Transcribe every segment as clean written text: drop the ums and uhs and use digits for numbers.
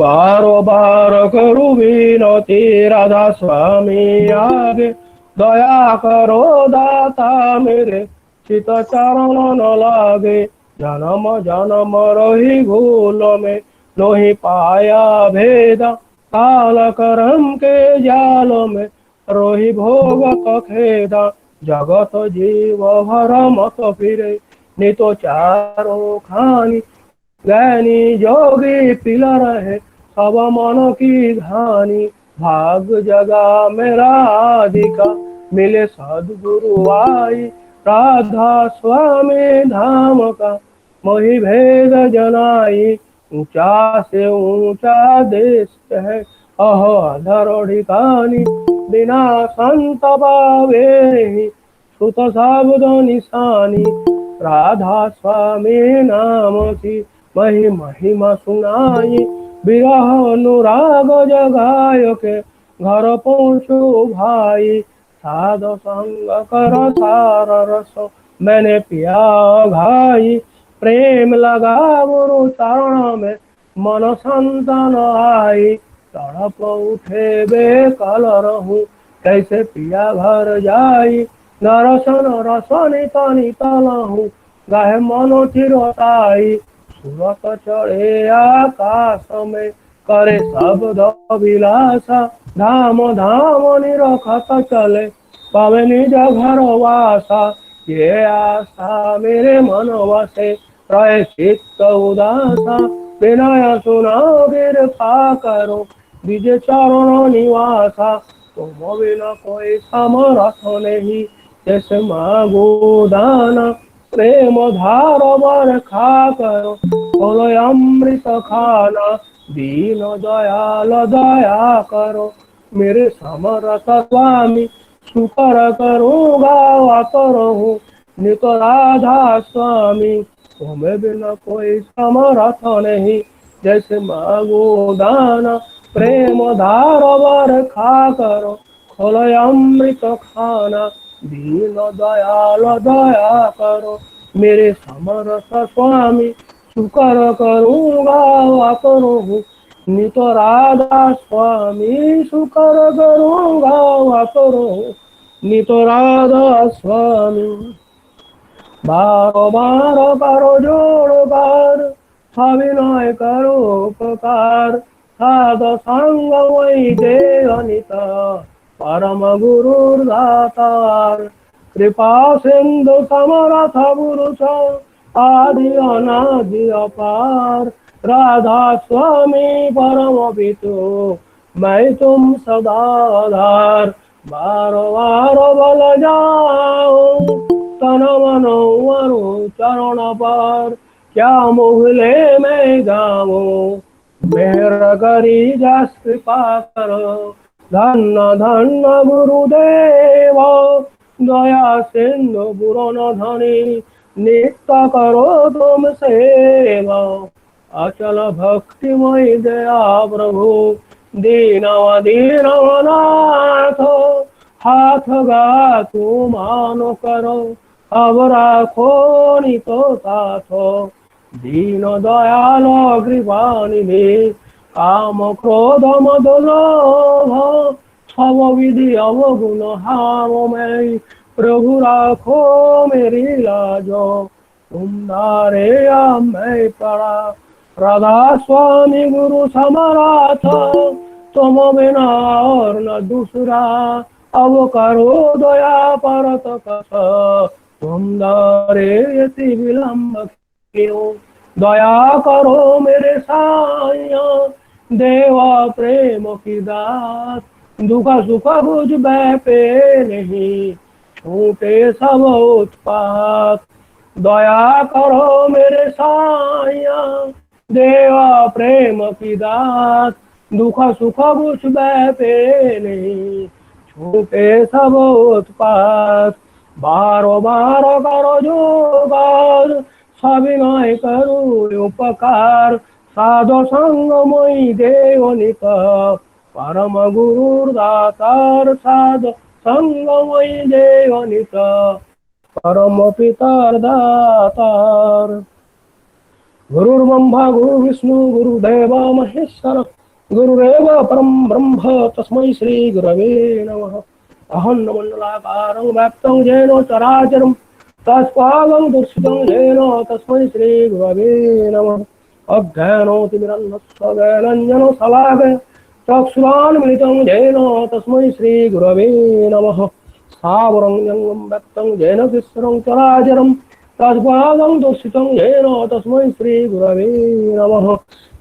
बारो बार करू विनती राधा स्वामी आगे, दया करो दाता मेरे चित चरण न लागे। जन्म जन्म रही भूल में नहीं पाया भेदा, काल करम के जाल में रोहि भोगत खेदा। जगत जीव भर मत फिरे नितो चारो खानी, ज्ञानी जोगी पिला रहे सब मन की घानी। भाग जगा मेरा अधिका मिले सदगुरु आई, राधा स्वामी धाम का मोहि भेद जनाई। ऊंचा से ऊंचा देश है अहो अधर ठिकानी, बिना संत पावे नहीं सुत शब्द निशानी। राधा स्वामी नाम की मही महिमा सुनाई, विरह अनुराग जगाय के घर पहुँचो भाई। साध संग कर सार रस मैंने पिया घाई, प्रेम लगा गुरु चरण में मन संतन आई। तड़प उठे बेकल रहूं कैसे पिया घर जाई, नरसन रसनी तनी तलहूँ गाहे मनो चिरताई। सूरत चढ़े आकाश में करे शब्द विलासा, धाम धाम निरखत चले पावे निज घर वासा। ये आशा मेरे मन वसे रहे चित्त उदासा, विनय सुनाओ कृपा करो निज चरण निवासा। तुम बिना कोई समर्थ नहीं जैसे मांगो दाना, प्रेम धार बरखा करो बोलो अमृत खाना। दीन दयाल दया करो मेरे समरथ स्वामी, शुकर करूँगा वात रहूं नित राधा स्वामी। तुम्हें बिना कोई समरथ नहीं जैसे मांगो दाना, प्रेम धार बरखा करो खोलो अमृत खाना। दीन दयाल दया करो मेरे समरथ स्वामी, शुकर करूँगा वात रहूं नित राधा स्वामी। शुकर करूँगा वात रहूं नित राधा स्वामी। बारो बारो करो जोड़ो बार, अभिनय करो उपकार। साध संग वही दे अनिता परम गुरु दातार। कृपा सिंधु समरथ पुरुष आदि अनादि अपार। राधा स्वामी परम पितु मैं तुम सदा आधार। बारो बारो बल जाओ तन मन वरु चरण पर, क्या मुगले में गाऊं मेहर करी जस कृपा करो। धन्य धन्य गुरुदेव दया सिंधु पुरन धनी, नित्य करो तुम सेवा अचल भक्तिमय दया प्रभु। दीनव दीनव नाथ हाथ गा तू मानो करो, अब राखो नितो साथो। दीन दयाल कृपा निधि काम क्रोध मद लोभ, सब विधि अवगुण हारो मैं प्रभु राखो मेरी लाजो। तुम नारे मैं पड़ा राधा स्वामी गुरु समराथ, तुम बिना और न दूसरा अब करो दया परत कस। तुम नारे यति विलम्ब क्यों दया करो मेरे साया। देवा प्रेम की दात दुख सुख बुझ बैपे नहीं, छूटे सब उत्पात। दया करो मेरे साया देवा प्रेम की दात, दुख सुख बुझ बैपे नहीं, छूटे सब उत्पात। बारो बारो करो जोगार सविनय करो उपकार। साधु संग मोहि देव नित परम गुरु दातार। साधु संग मोहि देव नित परम पिता दातार। गुरुर्ब्रह्मा गुरुर्विष्णु गुरुदेव महेश्वर गुरुरेव परम ब्रह्म तस्मै श्री गुरवे नमः। अहं मंडलाकारं व्याप्तं येन चराचरं तत्पादं दर्शितं येन तस्मै श्री गुरवे नमः। अज्ञानोतिमिरन्धस्य ज्ञानाञ्जनशलाकया चक्षुरान्मिलितं येन तस्मै श्री गुरवे नमः। स्थावरं जङ्गं व्यक्तं येन तिस्रं चराचरं तत्पादं दर्शितं येन तस्मै श्री गुरवे नमः।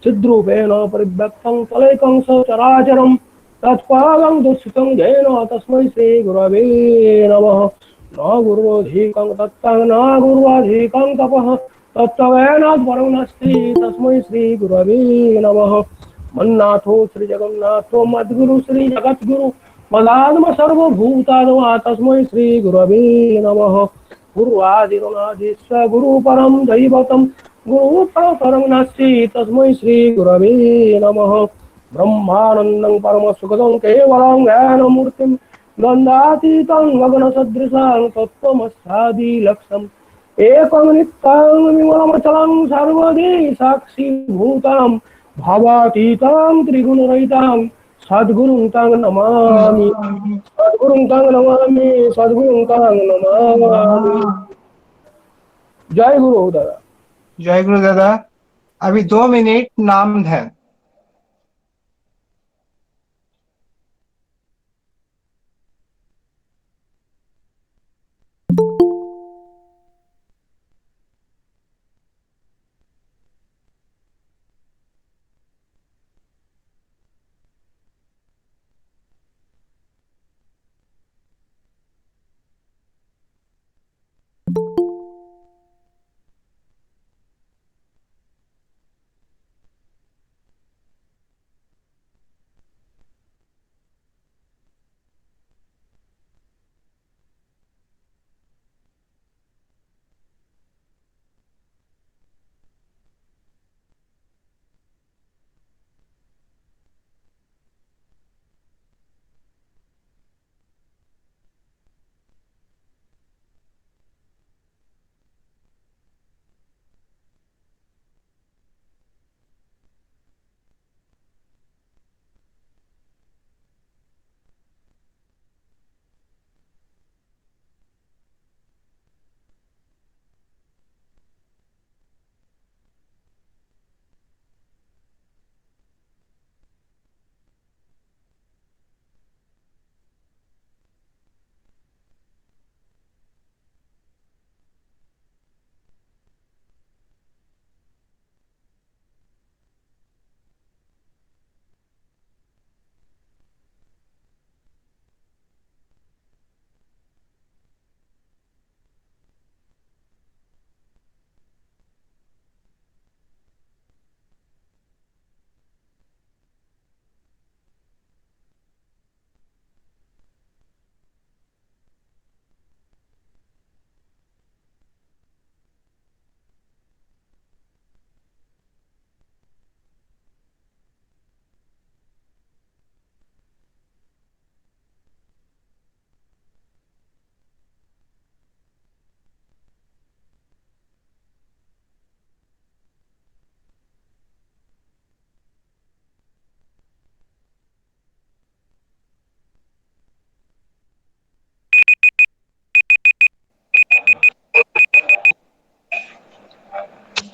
चिद्रूपेण परिव्यक्तं तलैकं सचराचरं तत्पादं दर्शितं येन तस्मै श्री गुरवे नमः। न गुरुधिकं तत्तं न गुरुधिकं तपः तत्त्वेन परं नास्ति तस्मै श्री गुरवे नमः। मन्नाथो श्री जगन्नाथो मद्गुरु श्री जगद्गुरु मदात्म सर्वभूतात्मा तस्मै श्री गुरवे नमः। गुरुवादिरुणादिश्व गुरु परम दैवतम गुरु परम नास्ति तस्मै श्री गुरवे नमः। ब्रह्मानंदं परम सुखदं केवलं ज्ञानमूर्तिं गन्धातीतं गगनसदृशं तत्त्वमस्यादि लक्ष्यम् एकं नित्यं विमलमचलं सर्वदी साक्षीभूतं भावातीतं त्रिगुणरहितं सद्गुरुं तं नमामि सद्गुरुं तं नमामि सद्गुरुं तं नमामि। जय गुरु दादा। जय गुरु दादा। अभी 2 मिनट नाम ध्यान।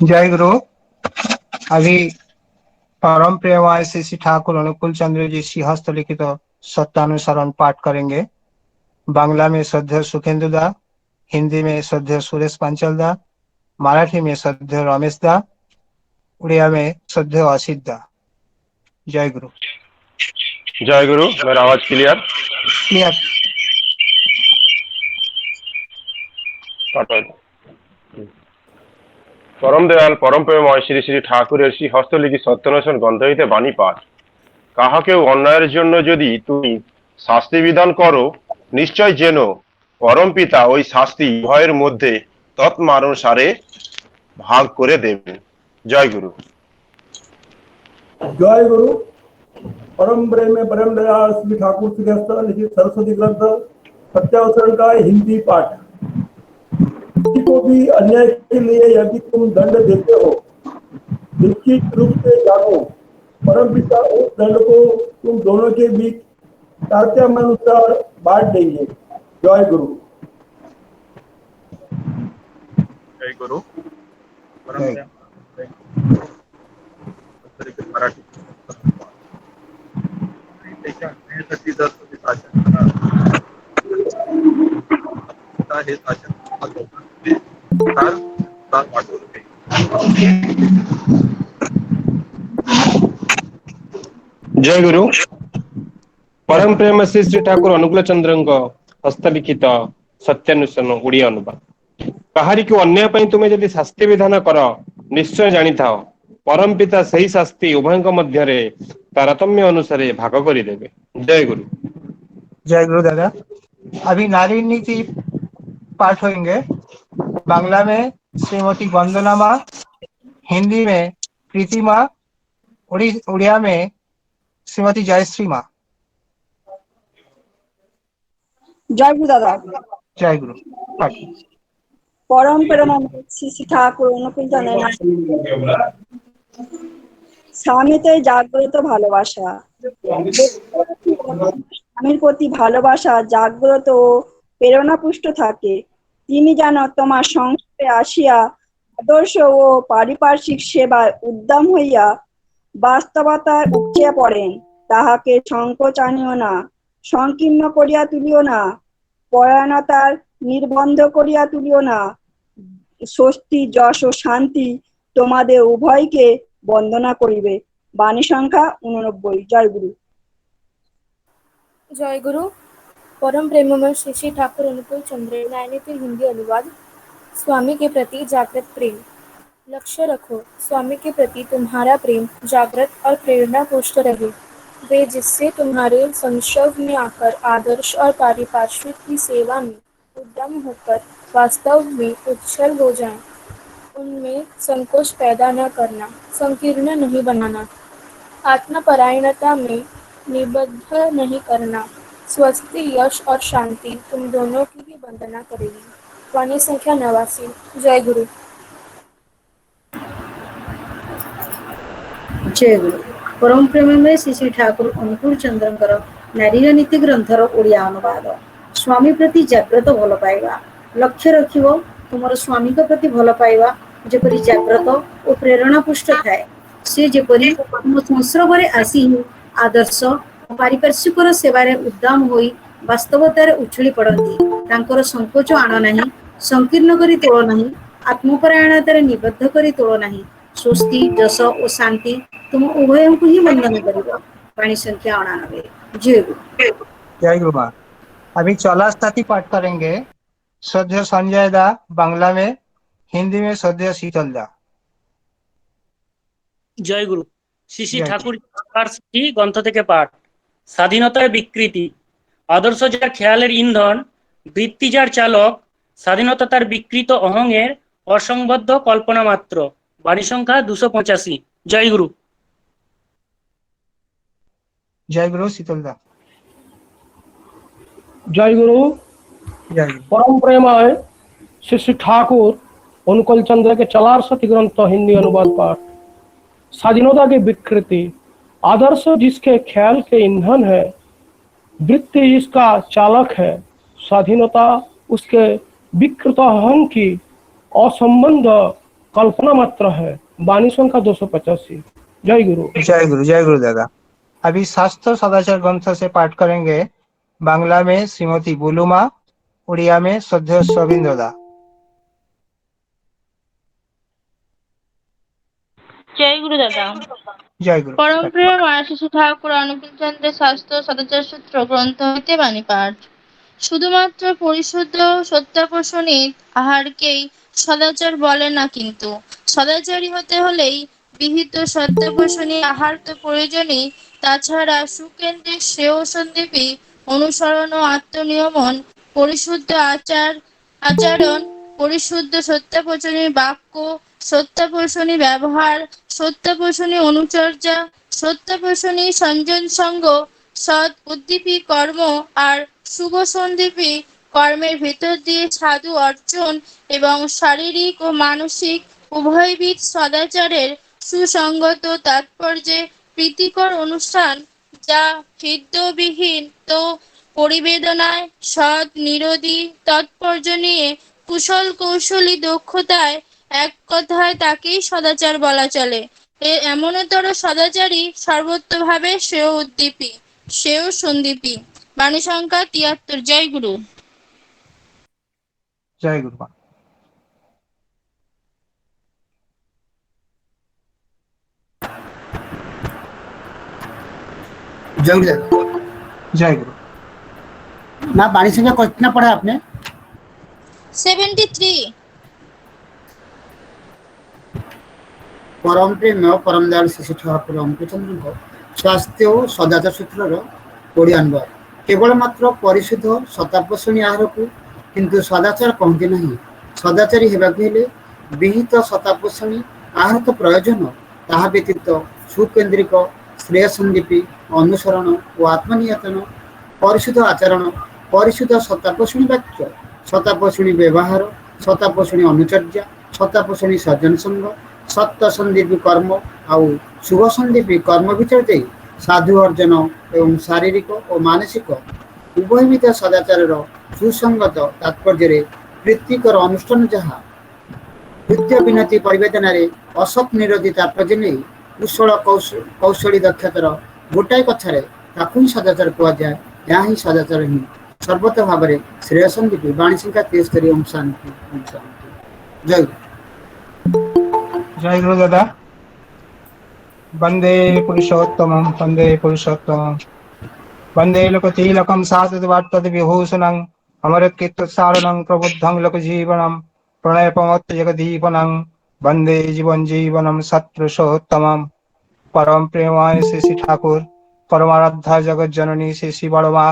जय गुरु। अभी परम प्रियवाय श्री ठाकुर अनुकूल चंद्र जी श्री हस्तलिखित सत्यानुसरण पाठ करेंगे। बांग्ला में श्रद्धेय सुखेंदु दा, हिंदी में श्रद्धेय सुरेश पांचल दा, मराठी में श्रद्धेय रमेश दा, उड़िया में श्रद्धेय असित दा। जय गुरु। जय गुरु। मेरा आवाज क्लियर? क्लियर। परम दयाल परम प्रेममय श्री श्री ठाकुरेर श्री हस्तलिखित सत्यानुसरण ग्रंथ हইতে বাণী পাঠ। কাহাকেও অন্যায়ের জন্য যদি তুমি শাস্তি বিধান করো, নিশ্চয় যেন পরম পিতা ওই শাস্তি উভয়ের মধ্যে তৎমানুসারে ভাগ করে দেবেন। জয় গুরু। जय गुरु। परम प्रेम में परम दयाल श्री ठाकुर श्री लिखित सरस्वती ग्रंथ सत्यावसरण का हिंदी पाठ। किसी को भी अन्याय के लिए यदि तुम दंड देते हो निश्चित रूप से जागो। परम पिता उस दंड को तुम दोनों के बीच तारतम्यानुसार बांट देंगे। जय गुरु। जय गुरु। जय मराठी त्याच्या अन्यायासाठी जर तुम्ही शासन कराल तर हे शासन फार त्रास वाटून घेईल. जय गुरु। परम प्रेम श्री ठाकुर अनुकूल चंद्र हस्तलिखित सत्यानुशासन ओडिया अनुवाद। କାହାରି କୁ ଅନ୍ୟାୟ ପାଇଁ ତୁମେ ଯଦି ଶାସ୍ତି ବିଧାନ କର ନିଶ୍ଚୟ ଜାଣିଥାଅ परम पिता सही शास्ति उभयଙ୍କ ମଧ୍ୟରେ तारतम्य अनुसारे भाग କରିଦେବେ। जय गुरु। जय गुरु दादा। अभी नारी नीति पाठ होंगे। बांग्ला में श्रीमती वंदना माँ, हिंदी में प्रीति माँ, उड़िया में श्रीमती जयश्री माँ। জয় গুরু দাদা। जय गुरु। पाठ। পরম প্রেমময় শ্রী শ্রী ঠাকুর অনুকূল চন্দ্রের স্বামীতে জাগ্রত ভালোবাসা। স্বামীর প্রতি ভালোবাসা জাগ্রত ও প্রেরণাপুষ্ট থাকে। তিনি যেন তোমার সংসারে আসিয়া আদর্শ ও পারিপার্শ্বিক সেবায় উদ্যম হইয়া বাস্তবতায় উপচিয়া পড়েন। তাহাকে সংকোচ আনিও না, সংকীর্ণ করিয়া তুলিও না, পরায়ণতার নির্বন্ধ করিয়া তুলিও না। স্বস্তি, যশ ও শান্তি তোমাদের উভয়কে বন্দনা করিবে। বাণী সংখ্যা 89। জয় গুরু। जय गुरु। परम प्रेममय श्री श्री ठाकुर अनुकूल चंद्र न्यायनीति हिंदी अनुवाद। स्वामी के प्रति जागृत प्रेम। लक्ष्य रखो, स्वामी के प्रति तुम्हारा प्रेम जागृत और प्रेरणा पुष्ट रहे। वे जिससे तुम्हारे संशव में आकर आदर्श और पारिपार्श्विक की सेवा में उद्यम होकर वास्तव में उच्छल हो जाएं। उनमें संकोच पैदा न करना, संकीर्ण नहीं बनाना, आत्मपरायणता में निबद्ध नहीं करना। स्वस्ति, यश और शांति तुम दोनों की भी वंदना करेगी। वाणी संख्या 89। जय गुरु। जय गुरु। परम प्रेममय श्री श्री ठाकुर अनुकूल चंद्रଙ୍କର ନାରୀର ନୀତି ଗ୍ରନ୍ଥର ଓଡ଼ିଆ ଅନୁବାଦ। ସ୍ୱାମୀ ପ୍ରତି ଜାଗ୍ରତ ଭଲ ପାଇବା। ଲକ୍ଷ୍ୟ ରଖିବ ତୁମର ସ୍ୱାମୀଙ୍କ ପ୍ରତି ଭଲ ପାଇବା ଯେପରି ଜାଗ୍ରତ ଓ ପ୍ରେରଣା ପୁଷ୍ଟ ଥାଏ। ସେ ଯେପରି ତୁମ ସଂସ୍ରବରେ ଆସି ଆଦର୍ଶ ଓ ପାରିପାର୍ଶ୍ୱିକର ସେବାରେ ଉଦ୍ଦାମ ହୋଇ ବାସ୍ତବତାରେ ଉଛୁଳି ପଡ଼ନ୍ତି। ତାଙ୍କର ସଂକୋଚ ଆଣ ନାହିଁ, ସଂକୀର୍ଣ୍ଣ କରି ତୋଳ ନାହିଁ, ଆତ୍ମପରାୟଣତାରେ ନିବଦ୍ଧ କରି ତୋଳ ନାହିଁ। स्वस्ति, जस और शांति तुम उभयों को ही वंदन करिबो। वाणी संख्या 89। जय गुरु। जय गुरु माँ। अभी चला स्थिति पाठ करेंगे। श्रद्धेय संजय दा बांग्ला में, हिंदी में श्रद्धेय शीतल दा। জয় গুরু। শ্রী শ্রী জয় ঠাকুর কি গ্রন্থ থেকে পাঠ। স্বাধীনতার বিকৃতি। আদর্শ যার খেয়ালের ইন্ধন, বৃত্তি যার চালক, স্বাধীনতা তার বিকৃত অহংয়ের অসংবদ্ধ কল্পনা মাত্র। বাণী সংখ্যা 285। জয় গুরু। जय गुरु शीतल दा। जय गुरु। जय गुरु। परम प्रेममय श्री श्री ठाकुर अनुकूल चंद्र के चलार सती ग्रंथ हिंदी अनुवाद पाठ। स्वाधीनता की विकृति। आदर्श जिसके ख्याल के ईंधन है, वृत्ति जिसका चालक है, स्वाधीनता उसके विकृत अहं की असंबंध कल्पना मात्र है। वाणी संख्या 285। जय गुरु। जय गुरु। जय गुरु दादा। अभी शास्त्र सदाचार ग्रंथ से पाठ करेंगे। बांग्ला में श्रीमती बुलू माँ, उड़िया में श्रद्धेय सविंद्र दा। जय गुरु दादा। जय गुरु। परम प्रिय শ্রী ঠাকুর অনুকূল চন্দ্রের শাস্ত্র সদাচার সূত্র গ্রন্থ হইতে বাণী পাঠ। শুধুমাত্র পরিশুদ্ধ সত্যাপোষণী আহারকেই সদাচার বলে না, কিন্তু সদাচারী হতে হলেই বিহিত সত্যাপোষণী আহার তো প্রয়োজনই। তাছাড়া সুকেন্দ্রিক শ্রেয়সন্দীপী অনুসরণ ও আত্মনিয়মন, পরিশুদ্ধ আচরণ, পরিশুদ্ধ সত্যাপোষণী বাক্য, সত্যাপোষণী ব্যবহার, সত্যাপোষণী অনুচর্যা, সত্যাপোষণী সঞ্জন সঙ্গ, সৎ উদ্দীপী কর্ম আর শুভ সন্দীপী কর্মের ভেতর দিয়ে সাধু অর্জন এবং শারীরিক ও মানসিক উভয়বিধ সদাচারের সুসংগত তাৎপর্যে প্রীতিকর অনুষ্ঠান, যা হৃদয়বিহীন তো পরিবেদনায় সৎ নিরোধী তাৎপর্য নিয়ে কুশল কৌশলী দক্ষতায়, এক কথায় তাকেই সদাচার বলা চলে। এমনতর সদাচারী সর্বতোভাবে সেও সন্দীপী। বাণী সংখ্যা ৭৩। জয় গুরু। जय गुरु। जय गुरु। जय गुरु। ना बाणी संख्या कितना पढ़ा आपने? 73। परम प्रेम परम दयाल शिशु ठाकुर अंकुचंद्र स्वास्थ्य और सदाचार सूत्र ओडिया अनुवाद। केवल मात्र परिशुद्ध शतापोषणी आहार को किंतु सदाचार कहते नहीं। सदाचारी हेबाकु हेले विहित शतापोषणी आहार तो प्रयोजन, ताहा व्यतीत सुकेन्द्रिक श्रेय संदीपी अनुसरण और आत्मनियतन, परिशुद्ध आचरण, परिशुद्ध शतापोषणी वाक्य, शतापोषणी व्यवहार, शतापोषणी अनुचर्या, शतापोषणी सज्जन संग, सत्य संदीपी कर्म आउ शुभ संदीपी कर्म विचार दे साधु अर्जन एवं शारीरिक और मानसिक उभयविध सदाचार सुसंगत तात्पर्य प्रीतिकर अनुष्ठान जहाँ नृत्य विनती परिवेदन असत निरोधी तात्पर्य नहीं कुशल कौशली दक्षतार गोटाए कथार ताकू ही सदाचार कहुए। यहाँ ही सदाचार ही सर्वत भाव में श्रेय संदीपी। बाणी संख्या 73। ओम शांति ओम शांति। जय जय गुरु दादा। वंदे पुरुषोत्तमं वंदे पुरुषोत्तमं वंदे लोकतिलकं साधुवार्तद विभूषणं अमरकीर्तिसारणं प्रबुद्धं लोकजीवनं प्रणयपमत् जगदीपनं वंदे जीवन जीवनं सत्पुरुषोत्तमं। परम प्रेमाय श्री श्री ठाकुर, परमाराध्या जगत जननी श्री श्री बड़मा,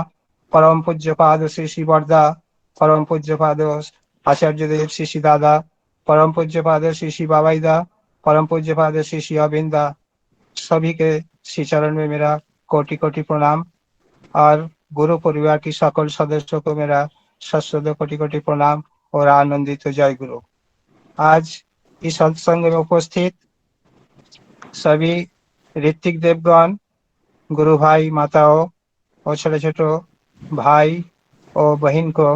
परम पूज्यपाद श्री श्री बरदा, परम पूज्यपाद आचार्य देव श्री श्री दादा, परम पूज्यपाद श्री श्री बाबाईदा, परम पूज्यपाद श्री श्री अविंदा, सभी के श्री चरण में मेरा कोटि कोटि प्रणाम और गुरु परिवार की सकल सदस्यों को मेरा सश्रद्ध कोटि कोटि प्रणाम और आनंदित जय गुरु। आज इस सत्संग में उपस्थित सभी ऋत्विक देवगण, गुरु भाई माताओं और छोटे छोटे भाई और बहन को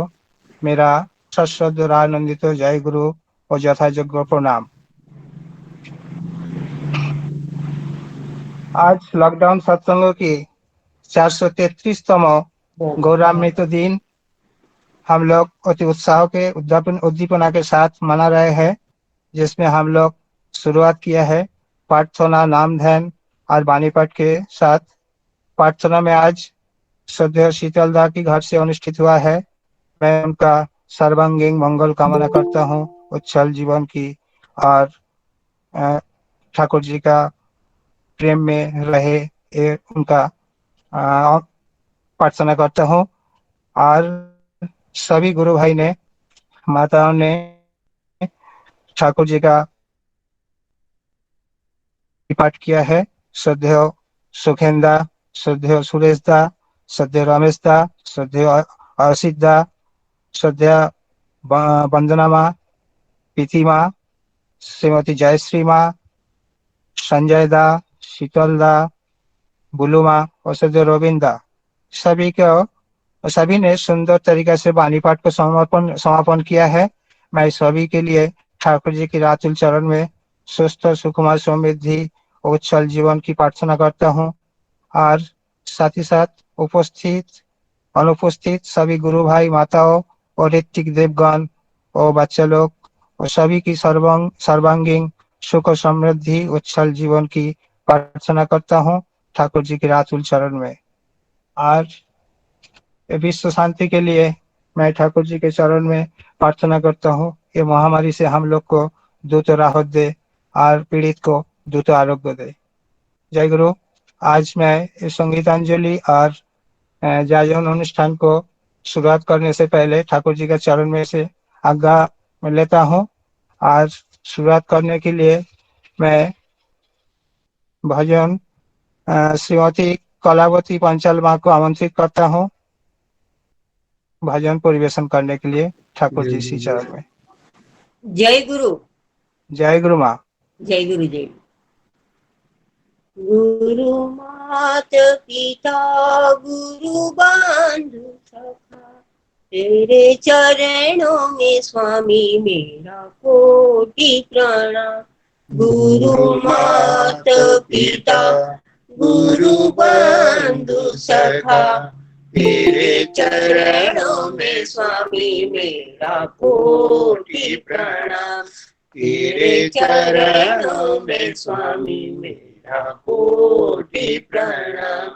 मेरा सश्रद्ध और आनंदित जय गुरु और यथायोग्य प्रणाम। आज लॉकडाउन सत्संगों की 433तम गौरामृत दिन हम लोग अति उत्साह के उद्दीपना के साथ मना रहे हैं, जिसमें हम लोग शुरुआत किया है प्रार्थना, नाम ध्यान और वाणी पाठ के साथ। प्रार्थना में आज श्रद्धेय शीतलदा की घर से अनुष्ठित हुआ है। मैं उनका सर्वांगीण मंगल कामना करता हूँ, उच्छल जीवन की, और ठाकुर जी का प्रेम में रहे उनका प्रार्थना करता हूँ। और सभी गुरु भाई ने, माताओं ने ठाकुर जी का पाठ किया है। श्रद्धेय सुखेंदा, श्रद्धेय सुरेशदा, श्रद्धेय रमेशदा, श्रद्धेय अर्षितदा, श्रद्धेय वंदना माँ, पीति माँ, श्रीमती जयश्री माँ, संजय दा, शीतल दा, बुलू माँ और श्रद्धेय रोबिंदा, सभी ने सुंदर तरीके से वाणी पाठ को समापन किया है। मैं सभी के लिए ठाकुर जी की रातुल चरण में स्वस्थ सुकुमार समृद्धि और उच्छल जीवन की प्रार्थना करता हूँ। और साथ ही साथ उपस्थित अनुपस्थित सभी गुरु भाई माताओं और ऋत्विक देवगण और बच्चे लोग और सभी की सर्वांगीण सुख समृद्धि उच्छल जीवन की प्रार्थना करता हूँ ठाकुर जी के रातुल चरण में। आज विश्व शांति के लिए मैं ठाकुर जी के चरण में प्रार्थना करता हूँ। ये महामारी से हम लोग को द्रुत राहत दे और पीड़ित को द्रुत आरोग्य दे। जय गुरु। आज मैं इस संगीतांजलि और जागरण अनुष्ठान को शुरुआत करने से पहले ठाकुर जी के चरण में से आज्ञा लेता हूँ। आज शुरुआत करने के लिए मैं भजन श्रीमती कलावती पंचाल माँ को आमंत्रित करता हूँ भजन परिवेशन करने के लिए ठाकुर जी श्री चरण में। जय गुरु। जय गुरु माँ। जय गुरु। जय गुरु मात पिता गुरु बंधु सखा, तेरे चरणों में स्वामी मेरा कोटि प्रणाम। गुरु मात पिता गुरु बंधु सखा, तेरे चरणों में स्वामी मेरा कोटि प्रणाम। तेरे चरणों में स्वामी मेरा कोटि प्रणाम।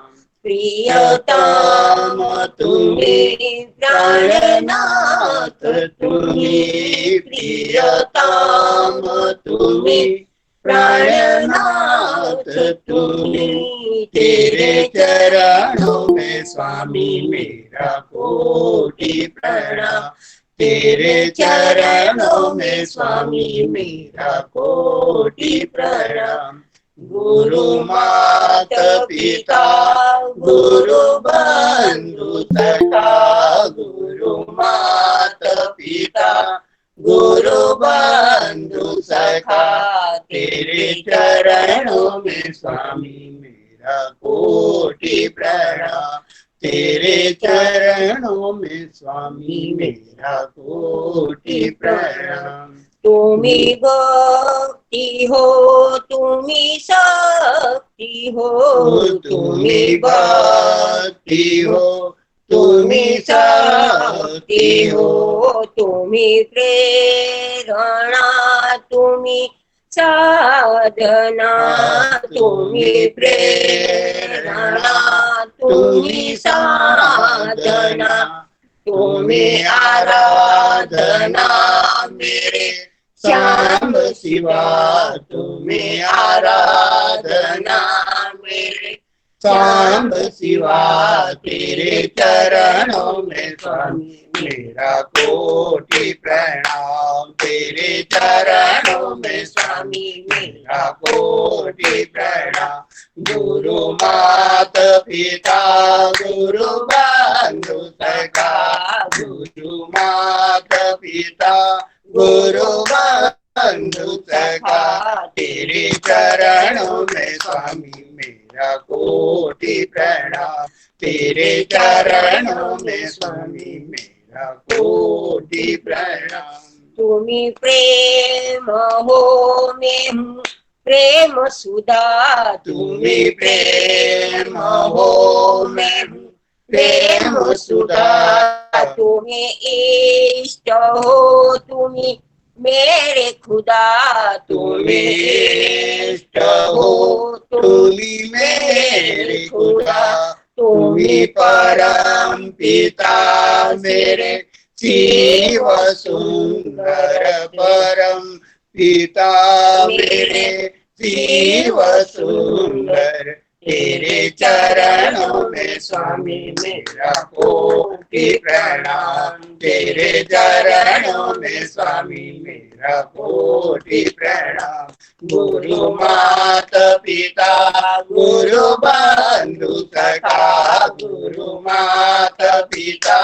प्रियतम तुम्हें प्राणनाथ तुम्हें, प्रियतम तुम्हें प्राणनाथ तुम्हें, तेरे चरणों में स्वामी मेरा कोटि प्रणाम। तेरे चरणों में स्वामी मेरा कोटि प्रणाम। गुरु मात पिता गुरु बंधु सखा, गुरु मात पिता गुरु बंधु सखा, तेरे चरणों में स्वामी मेरा कोटि प्रणाम। तेरे चरणों में स्वामी मेरा कोटि प्रणाम। तुम्ही भक्ति हो तुम्ही शक्ति हो, तुम्ही भक्ति हो तुम्ही शक्ति हो, तुम्ही प्रेरणा तुम्ही साधना, तुम्ही प्रेरणा तुम्ही साधना, तुम्ही आराधना मेरे श्याम शिवा, तुम्ही आराधना मेरे श्याम शिवा, तेरे चरणों में स्वामी मेरा कोटि प्रणाम। तेरे चरणों में स्वामी मेरा कोटि प्रणाम। गुरु मात पिता गुरु बंधु सखा, गुरु मात पिता गुरु बंधु सखा, तेरे चरणों में स्वामी मेरा कोटि प्रणाम। तेरे चरणों में स्वामी मेरा कोटि प्रणाम। तुम्ही प्रेम हो मैं हूँ प्रेम सुधा, तुम्ही प्रेम हो मैं हूँ प्रेम सुधा, तुम्ही इष्ट हो तुम्ही मेरे खुदा, तुम्ही इष्ट हो तुम्ही मेरे खुदा, तुम्ही परम पिता मेरे शिव सुंदर, परम पिता मेरे शिव सुंदर, तेरे चरणों में स्वामी मेरा कोटि प्रणाम। तेरे चरणों में स्वामी मेरा कोटि प्रणाम। गुरु मात पिता गुरु बंधु सखा, गुरु मात पिता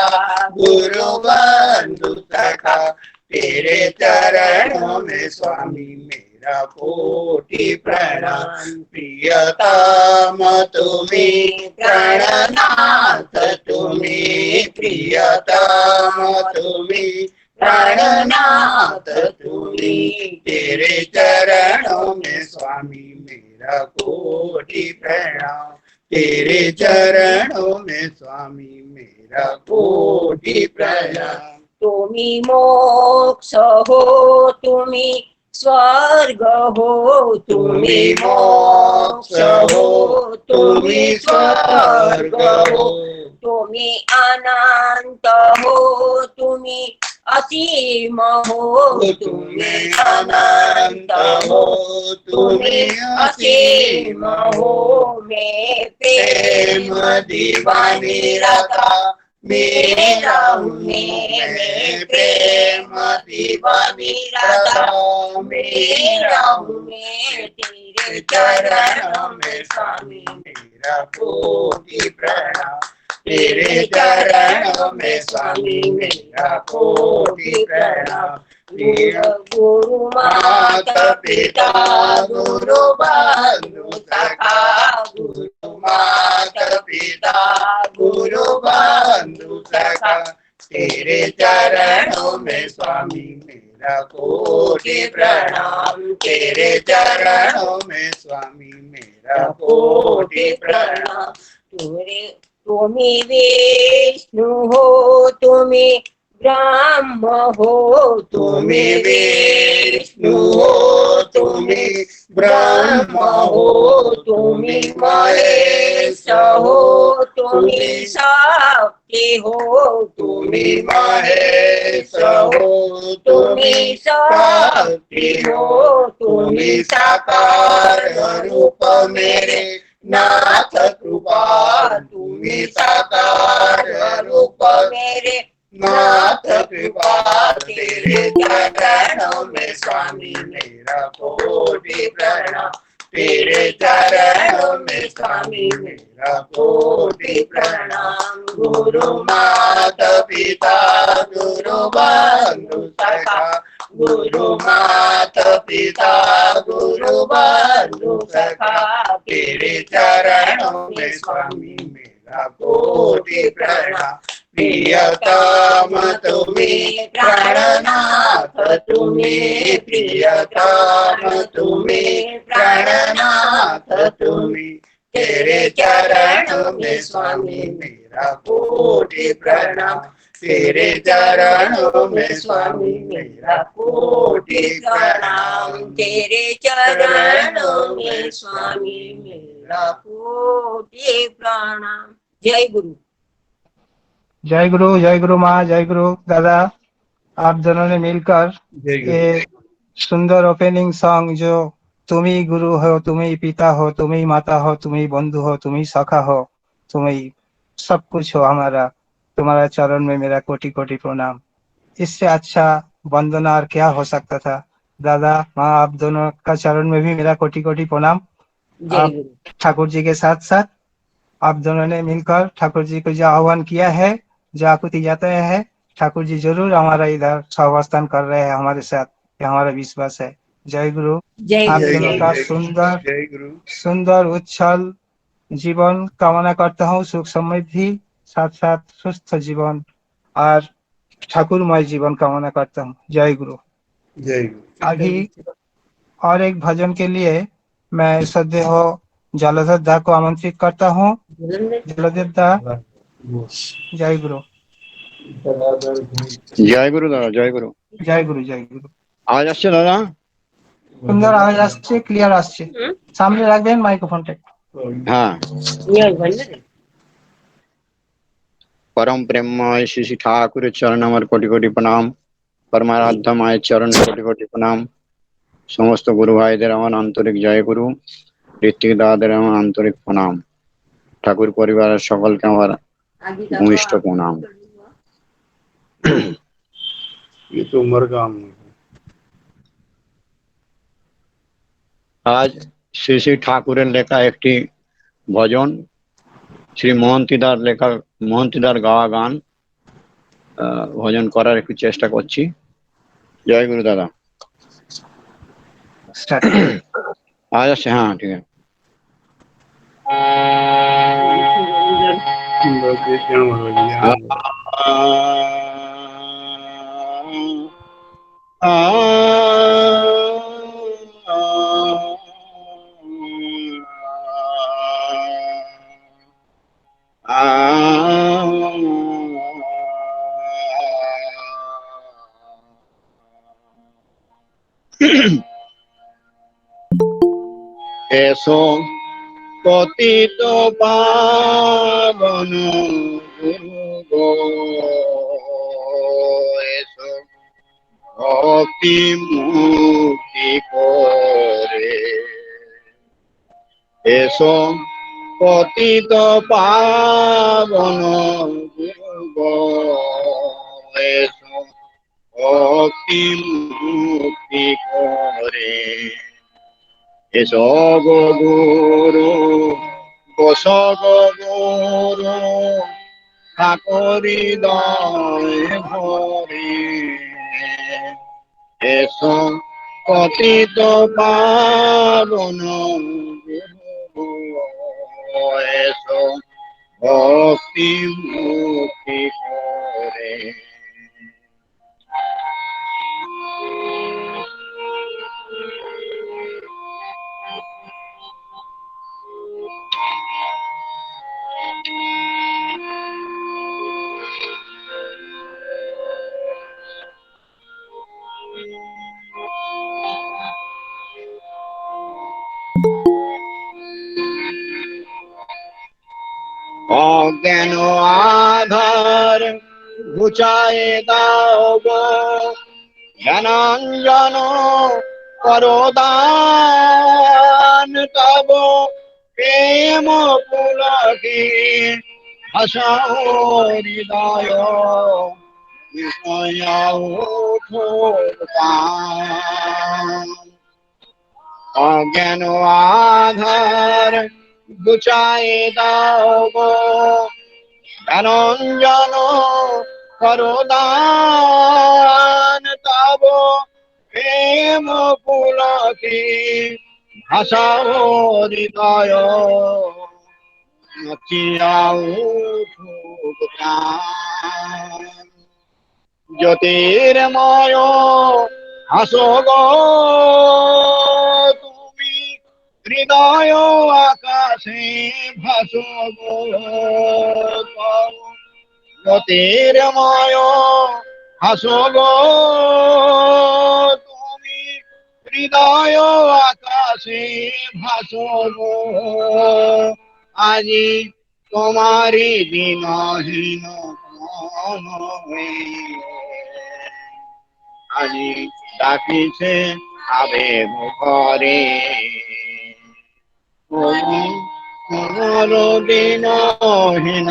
गुरु बंधु सखा, तेरे चरणों में स्वामी मेरा कोटि प्रणाम। प्रियतम तुम्हें प्राणनाथ तुम्हें, प्रियतम तुम्हें प्राणनाथ तुम्हें, तेरे चरणों में स्वामी मेरा कोटि प्रणाम। तेरे चरणों में स्वामी मेरा कोटि प्रणाम। तुम्ही मोक्ष हो तुम्ही स्वर्ग हो, तुम्ही मोक्ष हो तुम्ही स्वर्ग हो, तुम्ही अनंत हो तुम्ही असीम हो, तुम्ही अनंत हो तुम्ही असीम हो, मैं प्रेम दीवानी राधा मेरा मैं प्रेम दीवानी राधा मेरा मैं, तेरे चरणों में स्वामी मेरा कोटि प्रणाम। तेरे चरणों में स्वामी मेरा कोटि प्रणाम। गुरु माता पिता गुरु बंधु सखा, गुरु माता पिता गुरु बंधु सखा, तेरे चरणों में स्वामी मेरा कोटि प्रणाम। तेरे चरणों में स्वामी मेरा कोटि प्रणाम। तुम्ही विष्णु हो तुम्ही ब्रह्म हो, तुम्ही विष्णु हो तुम्ही ब्रह्म हो, तुम्ही महेश हो तुम्ही शक्ति हो, तुम्ही महेश हो तुम्ही शक्ति हो, तुम्ही साकार रूप मेरे नाथ कृपा, तुम्ही साकार रूप मेरे नाथ कृपा, तेरे चरणों में स्वामी मेरा कोटि प्रणाम। तेरे चरणों में स्वामी मेरा कोटि प्रणाम। गुरु माता पिता गुरु बंधु सखा, गुरु माता पिता गुरु बंधु सखा, तेरे चरणों में स्वामी मेरा कोटि प्रणाम। प्रियतम तुम्हें प्राणनाथ तुम्हें, प्रियतम तुम्हें प्राणनाथ तुम्हें, तेरे चरणों में स्वामी मेरा कोटि प्रणाम। तेरे चरणों में स्वामी मेरा कोटि प्रणाम। तेरे चरणों में स्वामी मेरा कोटि प्रणाम। जय गुरु। जय गुरु माँ, जय गुरु दादा। आप दोनों ने मिलकर ये सुंदर ओपनिंग सॉन्ग, जो तुम ही गुरु हो, तुम ही पिता हो, तुम ही माता हो, तुम ही बंधु हो, तुम ही सखा हो, तुम ही सब कुछ हो हमारा, तुम्हारा चरण में मेरा कोटि कोटि प्रणाम। इससे अच्छा वंदना और क्या हो सकता था। दादा माँ, आप दोनों का चरण में भी मेरा कोटि कोटि प्रणाम। आप ठाकुर जी के साथ साथ आप दोनों ने मिलकर ठाकुर जी को जो आह्वान किया है, जो आकुति जाता है, ठाकुर जी जरूर हमारा इधर सहावस्थान कर रहे हैं हमारे साथ, ये हमारा विश्वास है। जय गुरु। आप दोनों का सुंदर उच्छल जीवन कामना करता हूँ, सुख समृद्धि साथ साथ सुस्थ जीवन और ठाकुरमय जीवन कामना करता हूँ। जय गुरु। जय गुरु। अभी और एक भजन के लिए मैं श्रद्धेय जलधर दा को आमंत्रित करता हूँ। जलधर दा, जय गुरु। जय गुरु दादा, जय गुरु। जय गुरु, जय गुरु। আওয়াজ আসছে দাদা? সুন্দর আওয়াজ আসছে, ক্লিয়ার আসছে। সামনে রাখবেন মাইক্রোফোনটা। হ্যাঁ। परम प्रेममय श्री श्री ठाकुर चरण আমার কোটি কোটি প্রণাম। परमाराध्य মায়ের চরণ কোটি কোটি প্রণাম। সমস্ত গুরু ভাইদের আমার আন্তরিক জয় গুরু। ঋত্বিক দাদাদের আমার আন্তরিক প্রণাম। ঠাকুর পরিবারের সকলকে আমার ভূমিষ্ঠ প্রণাম। ये तो उम्र का আজ শ্রী শ্রী ঠাকুরের লেখা একটি ভজন, শ্রী মহন্তিদার লেখা, মহন্তিদার গাওয়া গান ভজন করার একটু চেষ্টা করছি। জয় গুরু দাদা। আজ আসছে? হ্যাঁ, ঠিক আছে। এসো পতিত পাবন গুরু গো, এসো ভক্তি মুক্তি করে, এসো পতিত পাবন গুরু গো, এসো ভক্তি মুক্তি করে, এসো গো গুরু, বস গো গুরু, ঠাকুরি দয় ভরে এসো পতিত পাবন এসো ভক্তি মুক্তি করে অজ্ঞান আধার ঘুচায় দাও গো জ্ঞানাঞ্জন করদান তব প্রেম পুলকি ভাষাও হৃদয় বিষয়াও অজ্ঞান আধার গুচায় দাও গো জ্ঞানঞ্জন করদান তব প্রেম পুলকি ভাষাও হৃদয় নচিয়াও জ্যোতির্ময় হাসো গো তুমি হৃদয় আকাশে ভাসো গো জ্যোতির্ময় হাসো গো তুমি হৃদয় আকাশে ভাসো গো আজি তোমারি দিনহীন আজি ডাকিছে আবেগ ঘরে তোমার দিনহীন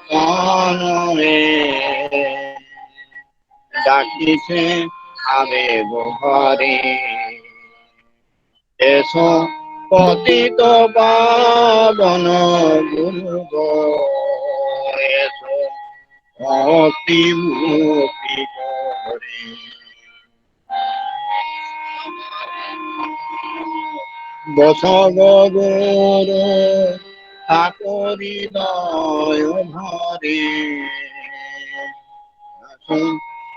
কানরে ডাকিছে আবেগ ঘরে এসো পতিত পাবন গুরু গো এসো ভক্তি মুক্তি করে বসব গুরু ঠাকুরি দয় ভরে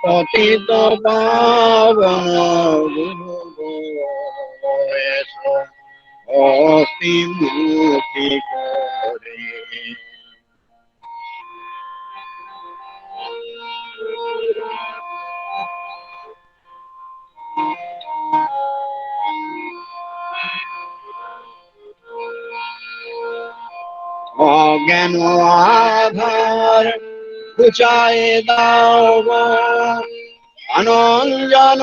পতিত পাবন গুরু গো এসো ভক্তি মুক্তি করে অজ্ঞান আধার ঘুচায় দাও গো অনঞ্জন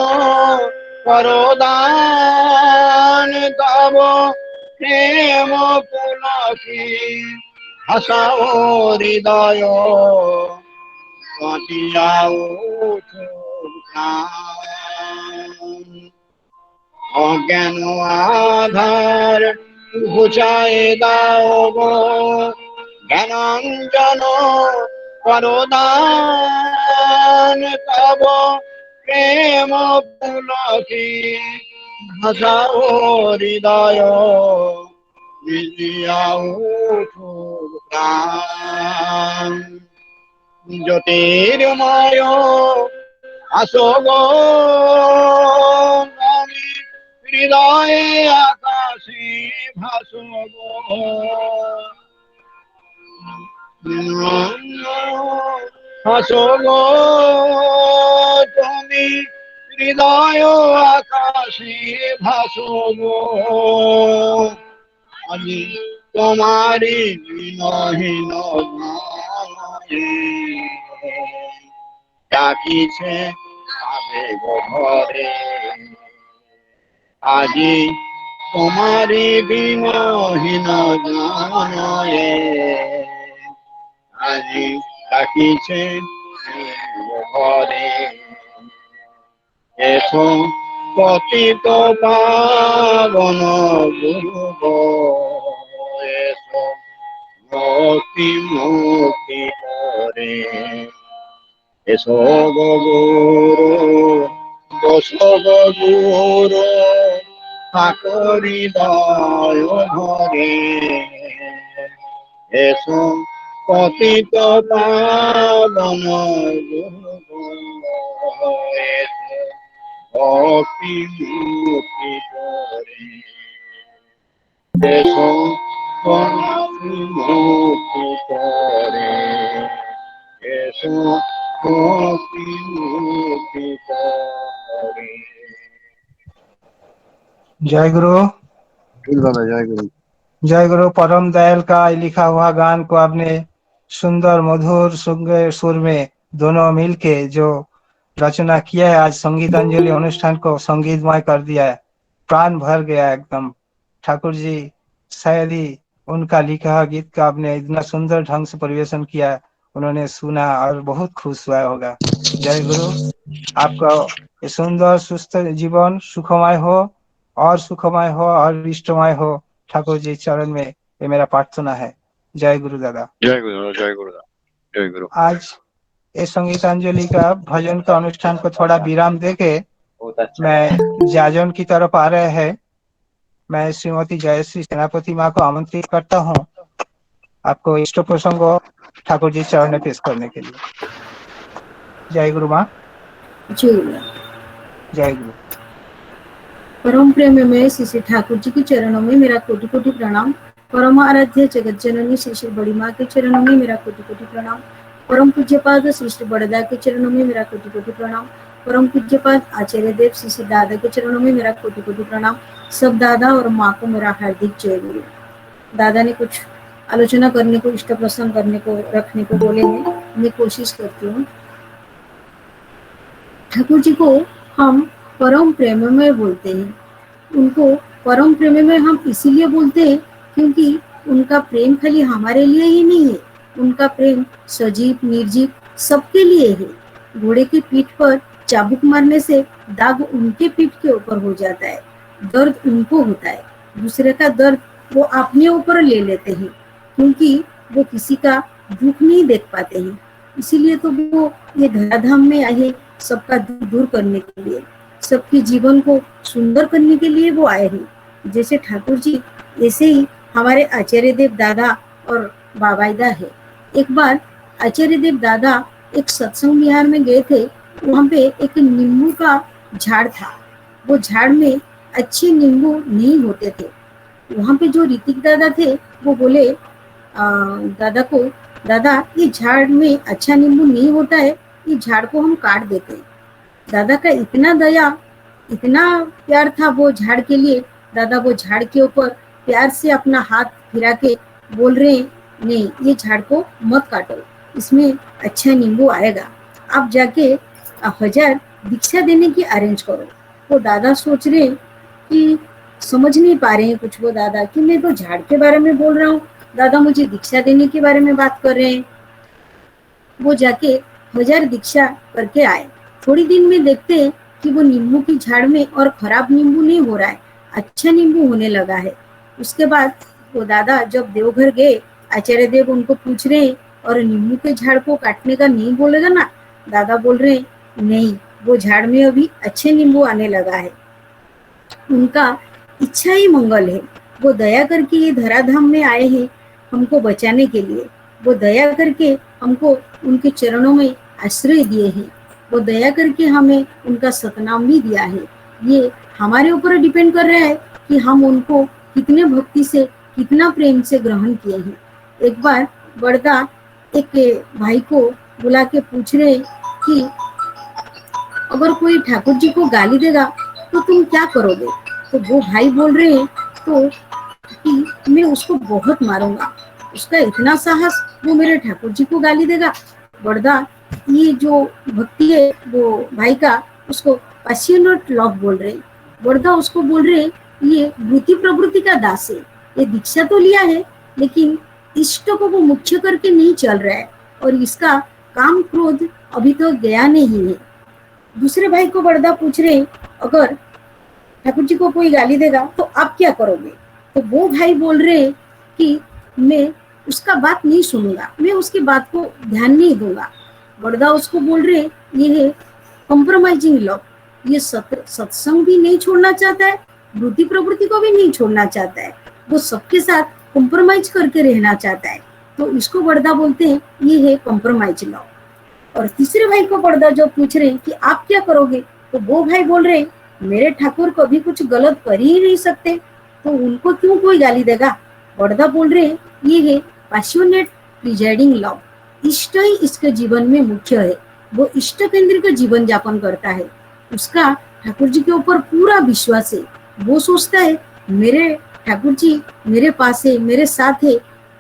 করদান তব প্রেম পুলকি ভাষাও হৃদয় কাটিয়াও অজ্ঞান আধার ঘুচায় দাও গো জ্ঞানাঞ্জন করদান তব প্রেম পুলকি ভাষাও হৃদয় বিজিয়াও প্রাণ জ্যোতির্ময় আসো গো আমি হৃদয়ে আকাশে ভাসো গো হাসো গো তুমি হৃদয় আকাশে ভাসো গো আমি তোমারি বিনহীন ডাকিছে আবেগ ঘরে আজি তোমারি বিনহীন জানয়ে আজি ডাকিছে ঘরে এসো পতিত পাবন গুরু গো এসো ভক্তি মুক্তি করে করে এসো গো গুরু বসো গো গুরু ঠাকুরি দয় ঘরে এসো পতিত পাবন গুরু এসো ভক্তি মুক্তি করে এসো ভক্তি মুক্তি করে এসো ভক্তি মুক্তি করে। जय गुरु। दादा जय गुरु। जय गुरु। परम दयाल का लिखा हुआ गान को आपने सुंदर मधुर सुर में दोनों मिलके जो रचना किया है, आज संगीतांजलि अनुष्ठान को संगीतमय कर दिया है, प्राण भर गया एकदम। ठाकुर जी शायद ही उनका लिखा हुआ गीत का आपने इतना सुंदर ढंग से परिवेशन किया, उन्होंने सुना और बहुत खुश हुआ होगा। जय गुरु। आपका ये सुंदर सुस्त जीवन सुखमय हो और सुखमय हो और इष्टमय हो, ठाकुर जी चरण में ये मेरा प्रार्थना है। जय गुरु दादा। जय गुरु। जय गुरु। जय गुरु। आज इस संगीतांजलि का भजन का अनुष्ठान को थोड़ा विराम देके मैं जाजन की तरफ आ रहे हैं। मैं श्रीमती जयश्री सेनापति माँ को आमंत्रित करता हूँ आपको इष्ट प्रसंग ठाकुर जी चरण में पेश करने के लिए। जय गुरु माँ। जय गुरु। परम प्रेम में श्री श्री ठाकुर जी के चरणों में मेरा कोटि कोटि प्रणाम। परम आराध्य जगत जननी श्री श्री बड़ी माँ के चरणों में मेरा कोटि कोटि प्रणाम। परम पूज्यपाद श्री श्री बड़दा के चरणों में मेरा कोटि कोटि प्रणाम। परम पूज्यपाद आचार्य देव श्री श्री दादा के चरणों में मेरा कोटि कोटि प्रणाम। सब दादा और माँ को मेरा हार्दिक जय गुरु। दादा ने कुछ आलोचना करने को, इष्ट प्रसंग करने को, रखने को बोले हैं, मैं कोशिश करती हूँ। ठाकुर जी को हम परम प्रेम में बोलते हैं। उनको परम प्रेम में हम इसीलिए बोलते हैं क्योंकि उनका प्रेम खाली हमारे लिए ही नहीं है, उनका प्रेम सजीव निर्जीव सबके लिए है। घोड़े की पीठ पर चाबुक मारने से दाग उनके पीठ के ऊपर हो जाता है, दर्द उनको होता है, दूसरे का दर्द वो अपने ऊपर ले लेते हैं क्योंकि वो किसी का दुख नहीं देख पाते हैं। इसीलिए तो वो ये धराधाम में आए, सबका दुख दूर करने के लिए, सबके जीवन को सुंदर करने के लिए वो आए हैं। जैसे ठाकुर जी ऐसे ही हमारे आचार्य देव दादा और बाबाईदा है। एक बार आचार्य देव दादा एक सत्संग विहार में गए थे, वहाँ पे एक नींबू का झाड़ था। वो झाड़ में अच्छे नींबू नहीं होते थे। वहाँ पे जो ऋतिक दादा थे वो बोले दादा को, दादा ये झाड़ में अच्छा नींबू नहीं होता है, ये झाड़ को हम काट देते हैं। दादा का इतना दया, इतना प्यार था वो झाड़ के लिए। दादा वो झाड़ के ऊपर प्यार से अपना हाथ फिरा के बोल रहे हैं, नहीं ये झाड़ को मत काटो, इसमें अच्छा नींबू आएगा, आप जाके 1000 दीक्षा देने की अरेंज करो। वो दादा सोच रहे कि समझ नहीं पा रहे हैं कुछ वो दादा कि मैं तो झाड़ के बारे में बोल रहा हूँ, दादा मुझे दीक्षा देने के बारे में बात कर रहे हैं। वो जाके 1000 दीक्षा करके आए। थोड़ी दिन में देखते हैं कि वो नींबू की झाड़ में और खराब नींबू नहीं हो रहा है, अच्छा नींबू होने लगा है। उसके बाद वो दादा जब देवघर गए, आचार्य देव उनको पूछ रहे हैं और नींबू के झाड़ को काटने का नहीं बोलेगा ना? दादा बोल रहे हैं नहीं, वो झाड़ में अभी अच्छे नींबू आने लगा है। उनका इच्छा ही मंगल है। वो दया करके ये धराधाम में आए हैं हमको बचाने के लिए। वो दया करके हमको उनके चरणों में आश्रय दिए हैं। वो दया करके हमें उनका सतनाम भी दिया है। ये हमारे ऊपर डिपेंड कर रहा है कि हम उनको कितने भक्ति से, कितना प्रेम से ग्रहण किए हैं। एक बार बड़दा एक भाई को बुला के पूछ रहे कि अगर कोई ठाकुर जी को गाली देगा तो तुम क्या करोगे? तो वो भाई बोल रहे हैं तो कि मैं उसको बहुत मारूंगा, उसका इतना साहस, वो मेरे ठाकुर जी को गाली देगा। बड़दा ये जो भक्ति है वो भाई का, उसको पैशनेट लव बोल रहे हैं। बड़दा उसको बोल रहे हैं ये वृत्ति प्रवृत्ति का दास है, ये दीक्षा तो लिया है लेकिन इष्ट को वो मुख्य करके नहीं चल रहा है और इसका काम क्रोध अभी तो गया नहीं है। दूसरे भाई को बड़दा पूछ रहे अगर ठाकुर जी को कोई गाली देगा तो आप क्या करोगे? तो वो भाई बोल रहे कि मैं उसका बात नहीं सुनूंगा, मैं उसकी बात को ध्यान नहीं दूंगा। बड़दा उसको बोल रहे ये है कॉम्प्रोमाइजिंग लव, ये सत्संग भी नहीं छोड़ना चाहता है, वृत्ति प्रवृत्ति को भी नहीं छोड़ना चाहता है, वो सबके साथ कॉम्प्रोमाइज करके रहना चाहता है। तो इसको बड़दा बोलते हैं ये है कॉम्प्रोमाइज लव। और तीसरे भाई को बड़दा जो पूछ रहे हैं कि आप क्या करोगे, तो वो भाई बोल रहे मेरे ठाकुर कभी कुछ गलत कर ही नहीं सकते, तो उनको क्यों कोई गाली देगा। बड़दा बोल रहे ये है पैशनेट प्रिजाइडिंग लव, इष्ट ही इसके जीवन में मुख्य है, वो इष्ट केंद्र का जीवन यापन करता है, उसका ठाकुर जी के ऊपर पूरा विश्वास है। वो सोचता है मेरे ठाकुर जी मेरे पास है, मेरे साथ है,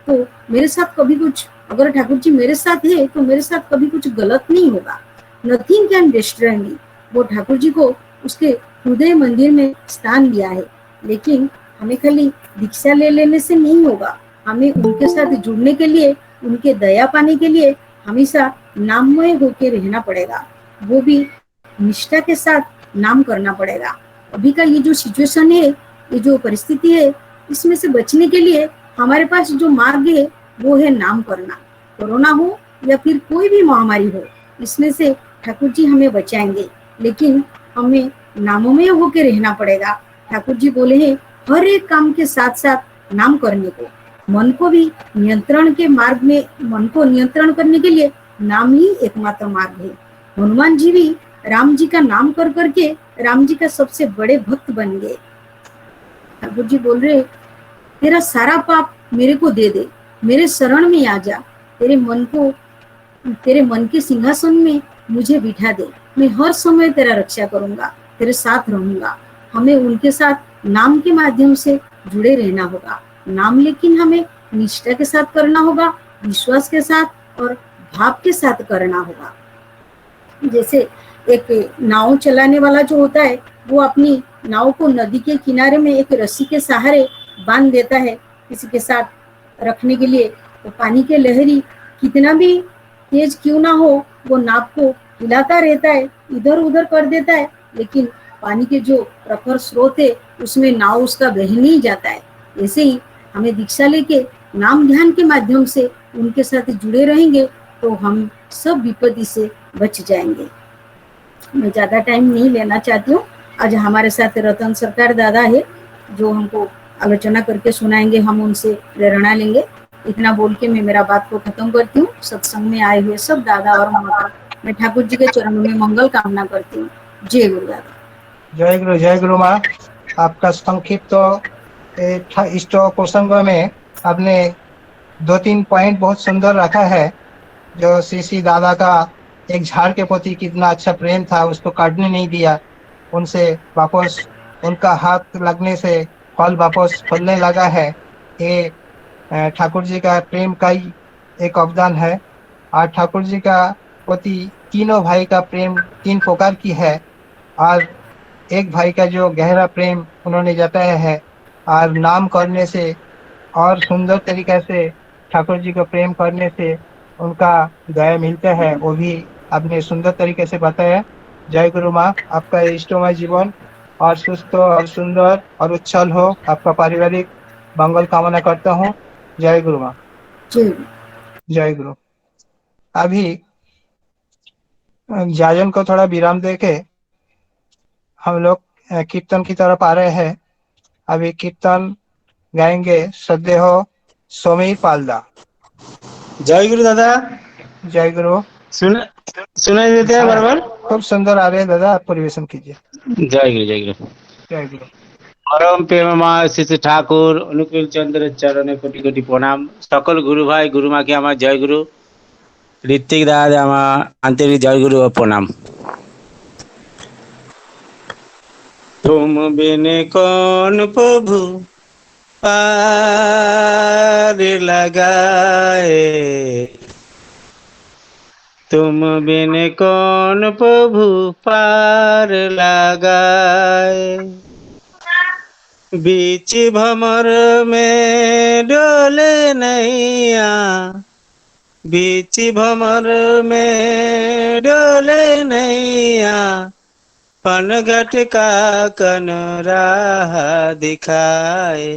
तो मेरे साथ कभी कुछ, अगर ठाकुर जी मेरे साथ है तो मेरे साथ कभी कुछ गलत नहीं होगा। नथिंग कैन डिस्ट्रॉय मी। वो ठाकुर जी को उसके हृदय मंदिर में स्थान दिया है, लेकिन हमें खाली दीक्षा ले लेने से नहीं होगा, हमें उनके साथ जुड़ने के लिए, उनके दया पाने के लिए हमेशा नाममय होकर रहना पड़ेगा, वो भी निष्ठा के साथ नाम करना पड़ेगा। अभी का ये जो सिचुएशन है, ये जो परिस्थिति है, इसमें से बचने के लिए हमारे पास जो मार्ग है वो है नाम करना। कोरोना हो या फिर कोई भी महामारी हो, इसमें से ठाकुर जी हमें बचाएंगे, लेकिन हमें नाममय होकर रहना पड़ेगा। ठाकुर जी बोले हैं हर एक काम के साथ साथ नाम करने को, मन को भी नियंत्रण के मार्ग में, मन को नियंत्रण करने के लिए नाम ही एकमात्र मार्ग है। हनुमान जी भी राम जी का नाम कर करके राम जी का सबसे बड़े भक्त बन गए। ठाकुर जी बोल रहे तेरा सारा पाप मेरे को दे दे, मेरे शरण में आ जा, तेरे मन के सिंहासन में मुझे बिठा दे, मैं हर समय तेरा रक्षा करूंगा, तेरे साथ रहूंगा। हमें उनके साथ नाम के माध्यम से जुड़े रहना होगा। नाम लेकिन हमें निष्ठा के साथ करना होगा, विश्वास के साथ और भाव के साथ करना होगा। जैसे एक नाव चलाने वाला जो होता है, वो अपनी नाव को नदी के किनारे में एक रस्सी के सहारे बांध देता है किसी के साथ रखने के लिए, तो पानी के लहरी कितना भी तेज क्यों ना हो, वो नाव को हिलाता रहता है, इधर उधर कर देता है, लेकिन पानी के जो प्रखर स्रोत है उसमें नाव उसका बह नहीं जाता है। ऐसे ही हमें दीक्षा लेके नाम ध्यान के माध्यम से उनके साथ जुड़े रहेंगे तो हम सब विपत्ति से बच जाएंगे। मैं ज्यादा टाइम नहीं लेना चाहती हूँ। आज हमारे साथ रतन सरकार दादा है जो हमको आलोचना करके सुनाएंगे, हम उनसे प्रेरणा लेंगे। इतना बोल के मैं मेरा बात को खत्म करती हूँ। सत्संग में आए हुए सब दादा और माता, मैं ठाकुर जी के चरणों में मंगल कामना करती हूँ। जय गुरु दादा। जय गुरु माँ। आपका संक्षिप्त इस प्रसंग में आपने 2-3 पॉइंट बहुत सुंदर रखा है। जो श्री दादा का एक झाड़ के प्रति कितना अच्छा प्रेम था, उसको काटने नहीं दिया, उनसे वापस उनका हाथ लगने से फल वापस फलने लगा है। ये ठाकुर जी का प्रेम का ही एक अवदान है। और ठाकुर जी का प्रति तीनों भाई का प्रेम 3 प्रकार की है, और एक भाई का जो गहरा प्रेम उन्होंने जताया है, और नाम करने से और सुंदर तरीके से ठाकुर जी को प्रेम करने से उनका दया मिलता है, वो भी आपने सुंदर तरीके से बताया। जय गुरु माँ। आपका इष्टमय जीवन और सुस्त और सुंदर और उच्छल हो, आपका पारिवारिक मंगल कामना करता हूँ। जय गुरु माँ। जय गुरु। अभी जाजन को थोड़ा विराम देके हम लोग कीर्तन की तरफ आ रहे हैं। अभी कीर्तन गाएंगे श्रद्धेय समीर पालदा। जय गुरु दादा। जय गुरु। सुनाई देते हैं बराबर? खूब सुंदर आ रहे हैं दादा, आप परिवेशन कीजिए। जय गुरु जय गुरु। जय गुरु। परम प्रेममय श्री ठाकुर अनुकूल चंद्र चरणे कोटि कोटि प्रणाम। सकल गुरु भाई गुरु माँ के আমার जय गुरु। ঋত্বিক দাদা আমার আন্তরিক জয় গুরু ও প্রণাম। तुम बिन कौन प्रभु पार लगाए, तुम बिन कौन प्रभु पार लगाए। बीच भमर में डोले नैया, बीच भमर में डोले नैया, पनघट का कन राह दिखाए।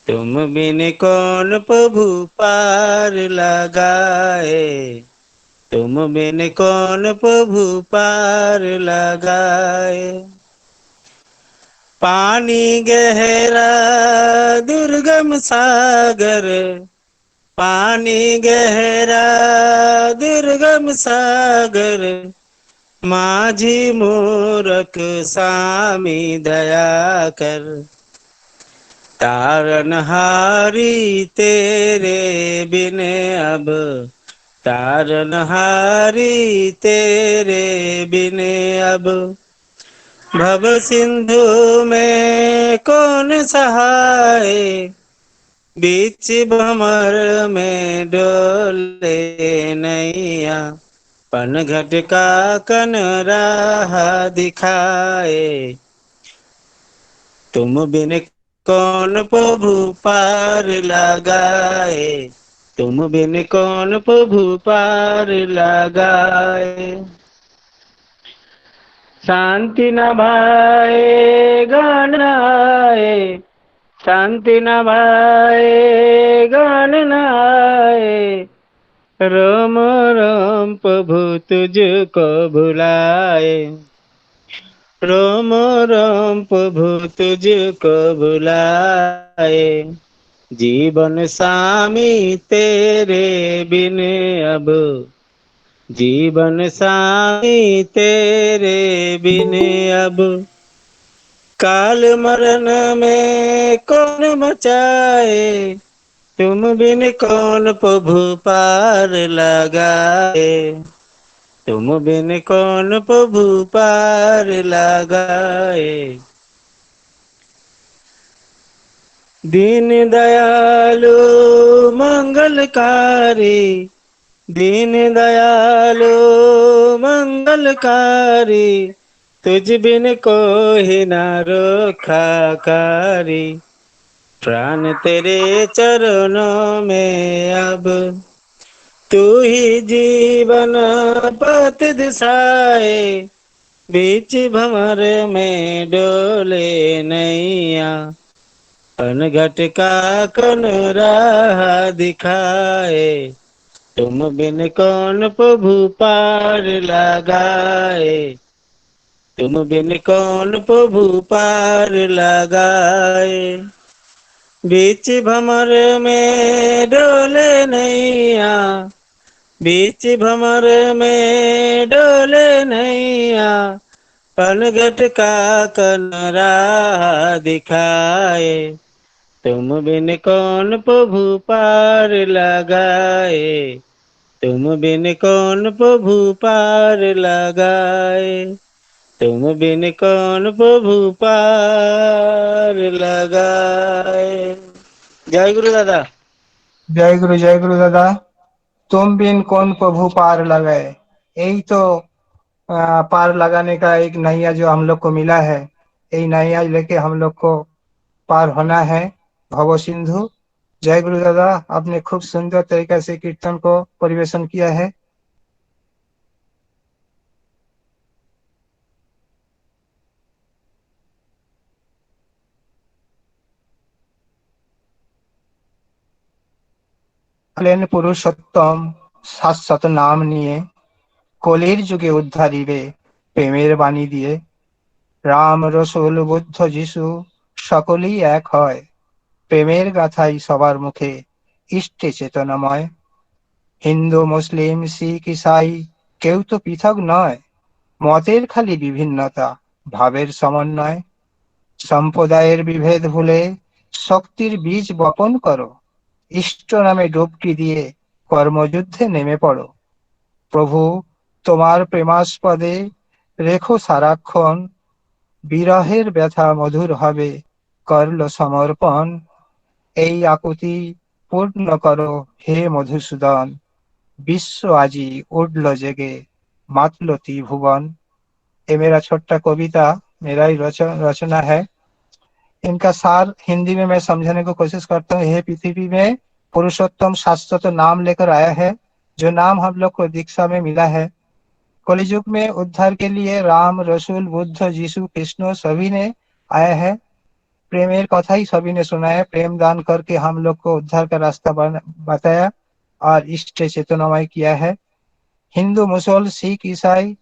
तुम बिन कौन प्रभु पार लगाए, तुम बिन कौन प्रभु पार लगाए। पानी गहरा दुर्गम सागर, पानी गहरा दुर्गम सागर, माझी मूरख सामी दया कर। तारनहारी तेरे बिन अब, तारनहारी तेरे बिन अब, भव सिंधु में कौन सहाय, बीच भंवर में डोले नैया, पनघट का कन राह दिखाए। तुम बिन कौन प्रभु पार लगाए, तुम बिन कौन प्रभु पार लगाए। शांति न भाए गान न आए, शांति न भाए गान न आए, रोम रोम प्रभु तुझको भुलाए, रोम रोम प्रभु तुझको भुलाए। जीवन सामी तेरे बिन अब, जीवन सामी तेरे बिन अब, काल मरण में कौन बचाए, तुम बिन कौन प्रभु पार लगाए, तुम बिन कौन प्रभु पार लगाए। दीन दयालु मंगलकारी, दीन दयालु मंगलकारी, तुझ बिन कोई न रखाकारी। प्राण तेरे चरणों में अब, तू ही जीवन पथ दिशाए, बीच भंवर में डोले नैया, पनघट का कन राह दिखाए। तुम बिन कौन प्रभु पार लगाए, तुम बिन कौन प्रभु पार लगाए। बीच भंवर में डोले नैया, बीच भंवर में डोले नैया, पनघट का कन राह दिखाए। तुम बिन कौन प्रभु पार लगाए, तुम बिन कौन प्रभु पार लगाए, तुम बिन कौन प्रभु पार लगाए। जय गुरु दादा। जय गुरु दादा। तुम बिन कौन प्रभु पार लगाए, यही तो पार लगाने का एक नैया जो हम लोग को मिला है। यही नैया लेके हम लोग को पार होना है भव सिंधु। जय गुरु दादा, आपने खूब सुंदर तरीके से कीर्तन को परिवेशन किया है। পুরুষোত্তম শাশ্বত নাম নিয়ে কলির যুগে উদ্ধারিবে প্রেমের বাণী দিয়ে। রাম রসুল বুদ্ধ যিশু সকলেই এক হয়, প্রেমের গাথাই সবার মুখে ইষ্টে চেতনাময়। হিন্দু মুসলিম শিখ ইসাই কেউ তো পৃথক নয়, মতের খালি বিভিন্নতা ভাবের সমন্বয়। সম্প্রদায়ের বিভেদ ভুলে শক্তির বীজ বপন করো, ইষ্ট নামে ডুবকি দিয়ে কর্মযুদ্ধে নেমে পড়ো। প্রভু তোমার প্রেমাস্পদে রেখো সারাক্ষণ, বিরহের ব্যথা মধুর হবে করল সমর্পণ। এই আকুতি পূর্ণ করো হে মধুসূদন, বিশ্ব আজি उड़ल जगे मातल त्रिभुवन। ये मेरा छोटा कविता, मेरा ही रचना है। इनका सार हिंदी में मैं समझाने को कोशिश करता हूँ। हे पृथ्वी में पुरुषोत्तम शाश्वत नाम लेकर आया है, जो नाम हम लोग को दीक्षा में मिला है। कलियुग में उद्धार के लिए राम रसूल बुद्ध यीशु कृष्ण सभी ने आया है। प्रेमेर कथा ही सभी ने सुना है। प्रेम दान करके हम लोग को उद्धार का रास्ता बताया और इष्ट चेतनामय किया है। हिंदू, मुसल, सिख, ईसाई,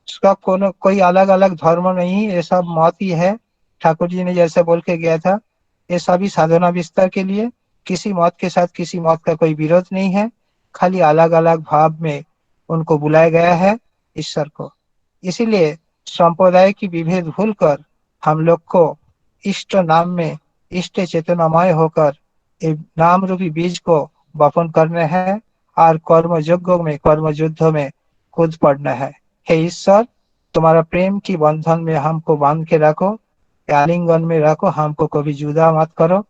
उसका कोई अलग अलग धर्म नहीं, ये सब मत ही है। ठाकुर जी ने जैसे बोल के गया था, ये सभी साधना विस्तार के लिए, किसी मत के साथ किसी मत का कोई विरोध नहीं है, खाली अलग अलग भाव में उनको बुलाया गया है ईश्वर को। इसीलिए संप्रदाय की विभेद भूलकर हम लोग को इष्ट नाम में इष्ट चेतनामय होकर नाम रूपी बीज को वपन करना है और कर्म यज्ञ में, कर्म युद्ध में कूद पड़ना है। हे ईश्वर, तुम्हारा प्रेम की बंधन में हमको बांध के रखो, आलिंगन में रखो, हमको कभी जुदा मत करो।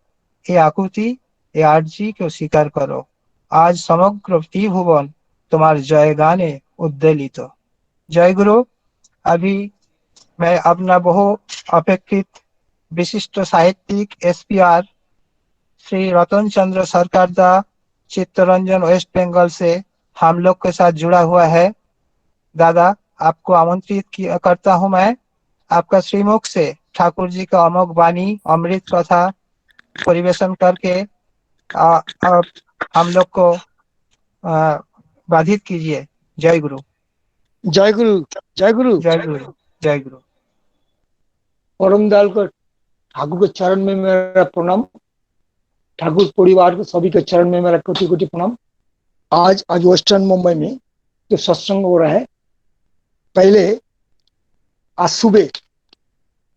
ये आकुति, ये आरजी को स्वीकार करो। आज समग्र त्रिभुवन तुम्हारे जय गाने उद्वेलित। जय गुरु। अभी मैं अपना बहु अपेक्षित विशिष्ट साहित्यिक SPR श्री रतन चंद्र सरकार दा चित्तरंजन वेस्ट बंगाल से हम लोग के साथ जुड़ा हुआ है। दादा, आपको आमंत्रित करता हूं मैं। आपका श्रीमुख से ठाकुर जी का अमोघ वाणी, अमृत कथा परिवेशन करके हम लोग को बाधित कीजिए। जय गुरु। जय गुरु। जय गुरु। जय गुरु। जय गुरु। परम दयाल को ठाकुर के चरण में मेरा प्रणाम। ठाकुर परिवार के सभी के चरण में मेरा कोटि कोटि प्रणाम। आज वेस्टर्न मुंबई में जो सत्संग हो रहा है, पहले आज सुबह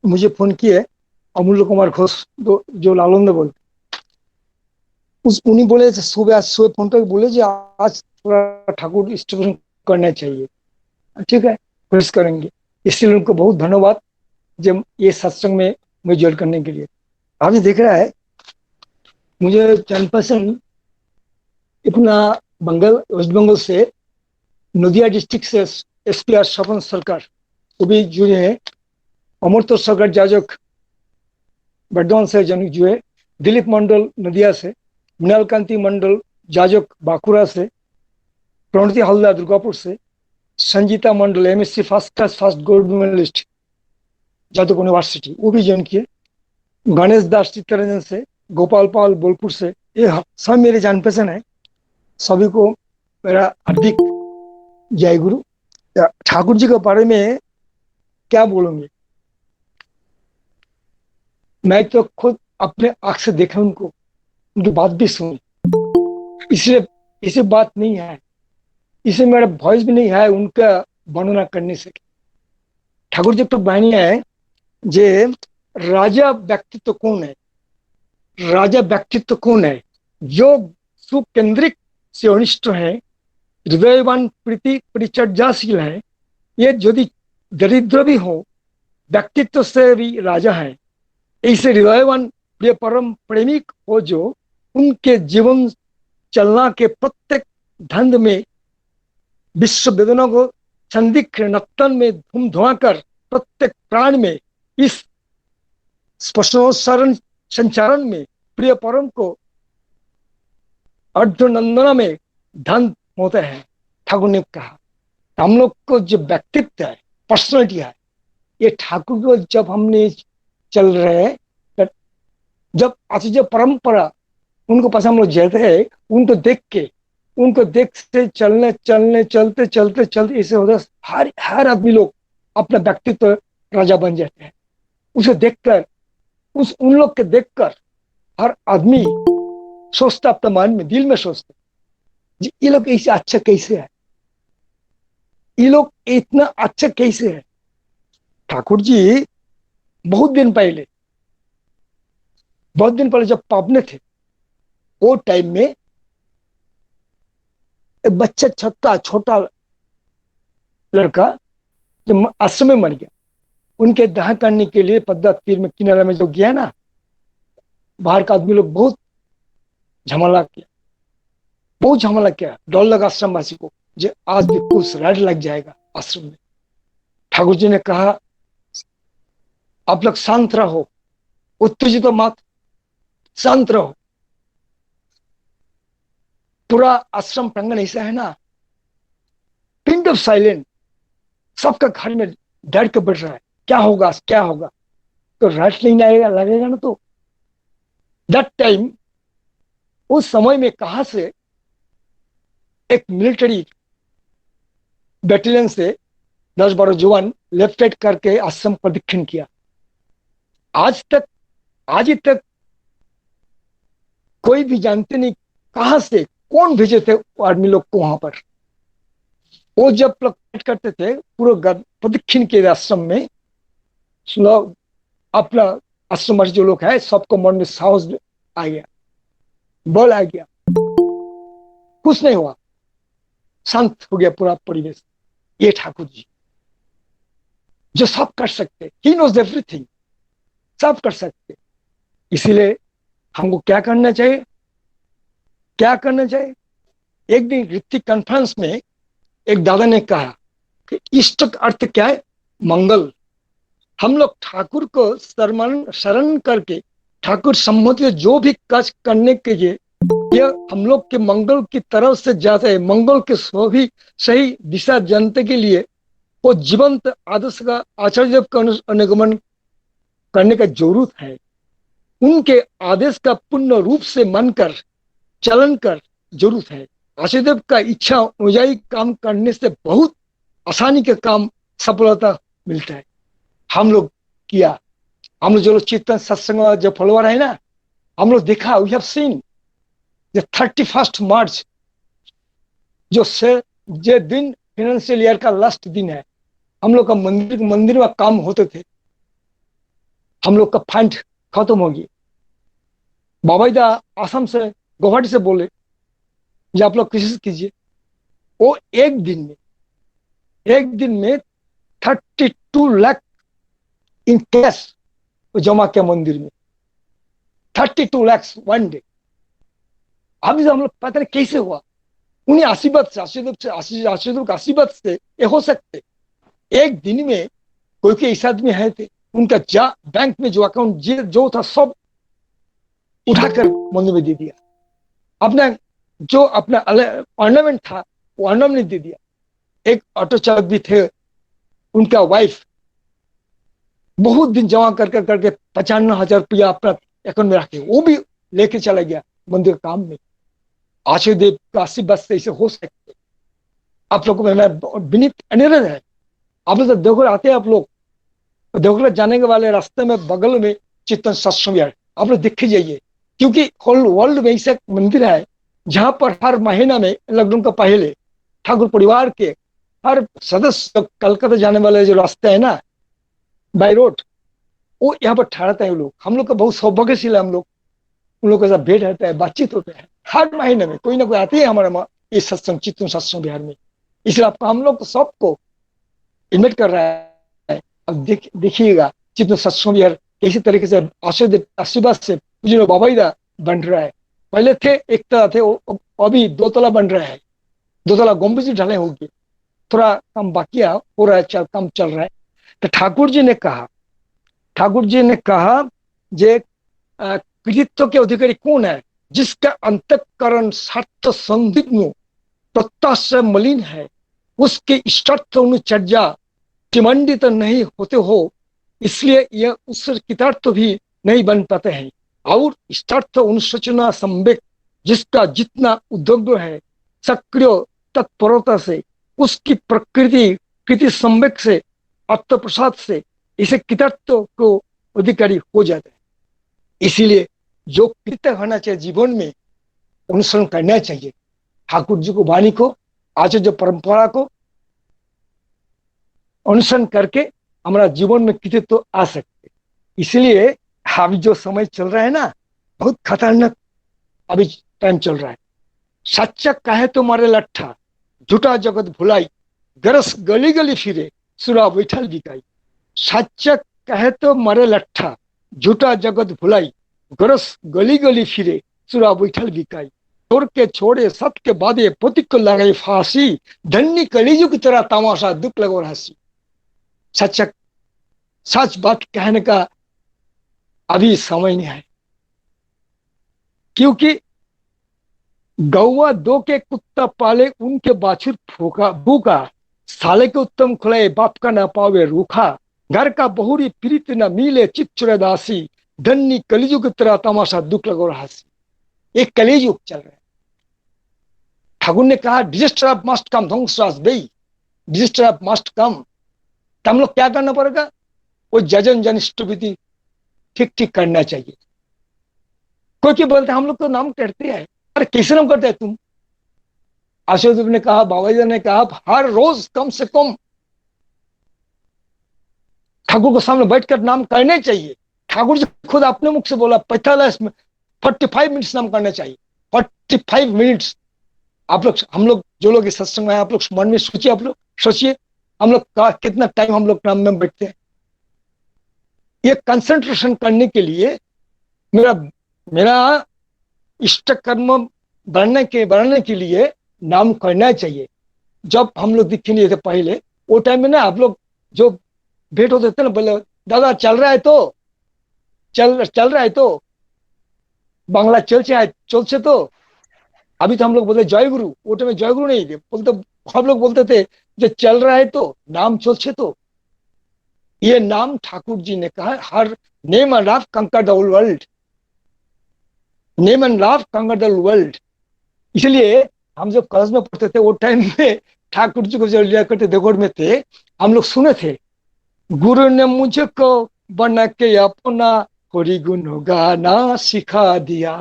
मुझे फोन किए अमूल्य कुमार घोष जो लालंदा बोल, उन्हीं बोले सुबह फोन करके बोले जी आज थोड़ा ठाकुर स्टेशन करना चाहिए। ठीक है, कोशिश करेंगे। इसलिए उनको बहुत धन्यवाद जब ये सत्संग में मुझे ज्वाइन करने के लिए। आपने देख रहा है, मुझे 10% इतना वेस्ट बंगाल से नदिया डिस्ट्रिक्ट से SPR स्वपन सरकार, वो भी जुड़े हैं। अमृत सरकार जाजक बर्धमान से जुड़े, दिलीप मंडल नदिया से, मृणाल कांति मंडल जाजक बांकुड़ा से, प्रणति हल्दा दुर्गापुर से, Sanjita Mandal MSc first class first gold medallist Jadav university, वो भी ज्वाइन किए। गणेश दास चित्तरंजन से, गोपाल पाल बोलपुर से, ये सब मेरे जान पहचान है। सभी को मेरा हार्दिक जय गुरु। ठाकुर जी के बारे में क्या बोलूंगे, मैं तो खुद अपने आंख से देखा उनको, उनकी बात भी सुनी, इसलिए इसे बात नहीं है, इसे मेरा वॉइस भी नहीं है उनका वर्णना करने से। ठाकुर जी तो बहनी है जे राजा व्यक्तित्व कौन है, राजा व्यक्तित्व कौन है, जो सुकेंद्रिक से अनिष्ठ है, हृदयवान प्रीति परिचर्याशील है, ये यदि दरिद्र भी हो व्यक्तित्व से भी राजा है। ऐसे हृदयवान प्रिय परम प्रेमिक हो जो उनके जीवन चलना के प्रत्येक धंध में विश्व वेदना को संदिग्ध नर्तन में धूम धुआ कर प्रत्येक प्राण में इस स्पर्शोच्चारण संचारण में प्रिय परम को अर्धनंदना में धन होते हैं। ठाकुर ने कहा हम लोग को जो व्यक्तित्व है, पर्सनैलिटी है, ये ठाकुर को जब हमने चल रहे हैं, जब आचार्य परंपरा उनको पास हम लोग जाते हैं, उनको देख से चलते चलते ऐसे होता है हर आदमी लोग अपना व्यक्तित्व राजा बन जाते हैं। उसे देखकर, उन लोग के देखकर हर आदमी सोचता अपने मन में, दिल में सोचता ये लोग ऐसे अच्छा कैसे है, ये लोग इतना अच्छा कैसे है। ठाकुर जी बहुत दिन पहले जब पावने थे, वो टाइम में एक बच्चा छोटा लड़का जब आश्रम में मर गया, उनके दाह करने के लिए पद्मा तीर में किनारे में जो गया ना, बाहर का आदमी लोग बहुत झमेला किया, डर लगा आश्रमवासी को जो आज भी कुछ राइड लग जाएगा आश्रम में। ठाकुर जी ने कहा आप लोग शांत रहो, उत्तेजित मत, शांत रहो। पूरा आश्रम प्रांगण ऐसा है ना, पिंड ऑफ साइलेंट, सबका घर में डर के बैठ रहा है, क्या होगा तो राइट नहीं लगेगा ना, तो दैट टाइम, उस समय में कहां से एक मिलिट्री बैटेलियन से 10-12 जवान लेफ्ट राइट करके आश्रम प्रदक्षिण किया। आज तक कोई भी जानते नहीं कहां से कौन भेजे थे आर्मी लोग को वहां पर। वो जब प्रकट करते थे पूरा प्रदक्षिण के आश्रम में, अपना आश्रम जो लोग है सबको मन में साहस आ गया, बल आ गया, कुछ नहीं हुआ, शांत हो गया पूरा परिवेश। ये ठाकुर जी जो सब कर सकते, ही नोज एवरीथिंग, सब कर सकते। इसीलिए हमको क्या करना चाहिए? एक दिन ऋतिक कॉन्फ्रेंस में एक दादा ने कहा कि इष्ट का अर्थ क्या है? मंगल। हम लोग ठाकुर को शरण करके ठाकुर संबंधी जो भी कार्य करने के लिए यह हम लोग के मंगल की तरफ से जाता है। मंगल के सही दिशा जानने के लिए वो जीवंत आदर्श का आचार्य का अनुगमन करने का जरूरत है। उनके आदेश का पूर्ण रूप से मानकर चलन कर जरूरत है। आचार्यदेव का इच्छा अनुयायी काम करने से बहुत आसानी के काम सफलता मिलता है। हम लोग किया, हम लोग जो चेतन सत्संग जो फॉलोअर है ना, हम लोग देखा, वी हैव सीन द 31 मार्च जो दिन फाइनेंशियल ईयर का लास्ट दिन है, हम लोग का मंदिर में काम होते थे, हम लोग का फंड खत्म हो गया। बाबाईदा आसाम से गुवाहाटी से बोले जो आप लोग कोशिश कीजिए। वो एक दिन में 32 लाख इन कैश जमा किया मंदिर में, 32 लाख वन डे। अभी हम लोग पता नहीं कैसे हुआ, उन्हें आशीर्वाद से, आशीर्वाद का आशीर्वाद से ये हो सकते। एक दिन में कोई ऐसे आदमी है थे, उनका बैंक में जो अकाउंट जो था सब उठाकर मंदिर में दे दिया। अपना ऑर्नामेंट था वो ऑर्नामेंट दे दिया। एक ऑटो चालक भी थे, उनका वाइफ बहुत दिन जमा करके 95,000 रुपया अपना अकाउंट में रखे, वो भी लेके चला गया मंदिर काम में। आचार्य देव का आशीर्वाद से ऐसे हो सकते। आप लोगों को मेरा विनीत अनुरोध है, आप लोग देवघर आते हैं, आप लोग देवघर जाने के वाले रास्ते में बगल में चित्तन सत्संग है, आप लोग देखे जाइए। क्योंकि होल वर्ल्ड में ऐसा मंदिर है जहां पर हर महीना में लॉकडाउन का पहले ठाकुर परिवार के हर सदस्य कलकत्ता जाने वाले जो रास्ते है ना बाई रोड, वो यहाँ पर ठहरते हैं लोग। हम लोग का बहुत सौभाग्यशील है, हम लोग उन लोग के साथ भेंट रहता है, बातचीत होते हैं। हर महीने में कोई ना कोई आते हैं हमारे इस सत्संग चित्तन सत्संग बिहार में। इसलिए आपको हम लोग सबको इन्वाइट कर रहा है। अब देखिएगा चित्तन सत्संग बिहार कैसे तरीके से आशीर्वाद से पूजनीय बाबाईदा बन रहा है। पहले थे एक तला थे, अभी 2 तला बन रहा है, 2 तला गंबूज ढले होंगे, थोड़ा काम बाकी हो रहा है, काम चल रहा है। तो ठाकुर जी ने कहा जे कृतित्व के अधिकारी कौन है? जिसका अंतःकरण स्वार्थ संदिग्ध प्रत्याशा मलिन है, उसके इष्टार्थ अनुचर्या तिमंडित नहीं होते हो, इसलिए यह उस कृतार्थ भी नहीं बन पाते हैं। और इष्टार्थ अनुसूचना संवेक जिसका जितना उद्योग है सक्रिय तत्परता से, उसकी कृति संवेक से, आत्मप्रसाद से इसे कृतार्थ को अधिकारी हो जाता है। इसीलिए जो कृत्य होना चाहिए जीवन में अनुसरण करना चाहिए। ठाकुर जी को वाणी को, आचार्य परंपरा को अनुसरण करके हमारा जीवन में कृतित्व आ सकते। इसलिए अभी जो समय चल रहा है ना, बहुत खतरनाक अभी टाइम चल रहा है। सच्चा कहे तो मारे लट्ठा, झूठा जगत भुलाई, गरस गली गली फिरे सुरा बैठल बिकाई। सच्चा कहे तो मारे लट्ठा, झूठा जगत भुलाई, गरस गली गली फिरे सुरा बैठल बिकाई। छोड़ के छोड़े सत के बादे पति को लगाई फांसी, धन्य कलीजु की तरह तमाशा दुख लगो हंसी। सच बात कहने का अभी समय नहीं है, क्योंकि गौवा 2 के कुत्ता पाले उनके बाछुर भूखा, साले के उत्तम खुलाए बाप का ना पावे रूखा। घर का बहुरी प्रीत न मिले चित चुरे दासी, धन्य कलियुग तेरा तमाशा दुख लगो हास्य। एक कलियुग चल रहा है। ठाकुर ने कहा डिजास्टर ऑफ मस्ट कम, ध्वंस डिजास्टर ऑफ मस्ट कम। तो हम लोग क्या करना पड़ेगा? वो जजन जन स्तुति ठीक ठीक करना चाहिए। कोई क्या बोलते हम लोग तो नाम करते हैं, अरे कैसे नाम करते हैं तुम? आशुदेव ने कहा, बाबा जी ने कहा हर रोज कम से कम ठाकुर के सामने बैठकर नाम करने चाहिए। ठाकुर जी खुद अपने मुख से बोला 45 मिनट्स नाम करना चाहिए। 45 मिनट्स। आप लोग, हम लोग जो लोग इस सत्संग में हैं, आप लोग मन में सोचिए, आप लोग सोचिए हम लोग का कितना टाइम हम लोग नाम में बैठते हैं। ये कंसंट्रेशन करने के लिए मेरा इष्ट कर्म बढ़ने के लिए नाम करना चाहिए। जब हम लोग दिखे नहीं थे पहले, वो टाइम में ना आप लोग जो भेंट होते थे ना, बोले दादा चल रहा है तो चल रहा है तो बांग्ला चलছে तो। अभी तो हम लोग बोलते जय गुरु, वो टाइम में जय गुरु नहीं थे, बोलते हम लोग बोलते थे जो चल रहा है तो नाम चलছে तो। ये नाम ठाकुर जी ने कहा हर नेम एंड लव कंकर the world, name and love कंकर द वर्ल्ड। इसलिए हम जब कॉलेज में पढ़ते थे वो टाइम में ठाकुर जी को जब लिया करते देवगढ़ में थे, हम लोग सुने थे गुरु ने मुझको बना के अपना हरि गुण गाना सिखा दिया,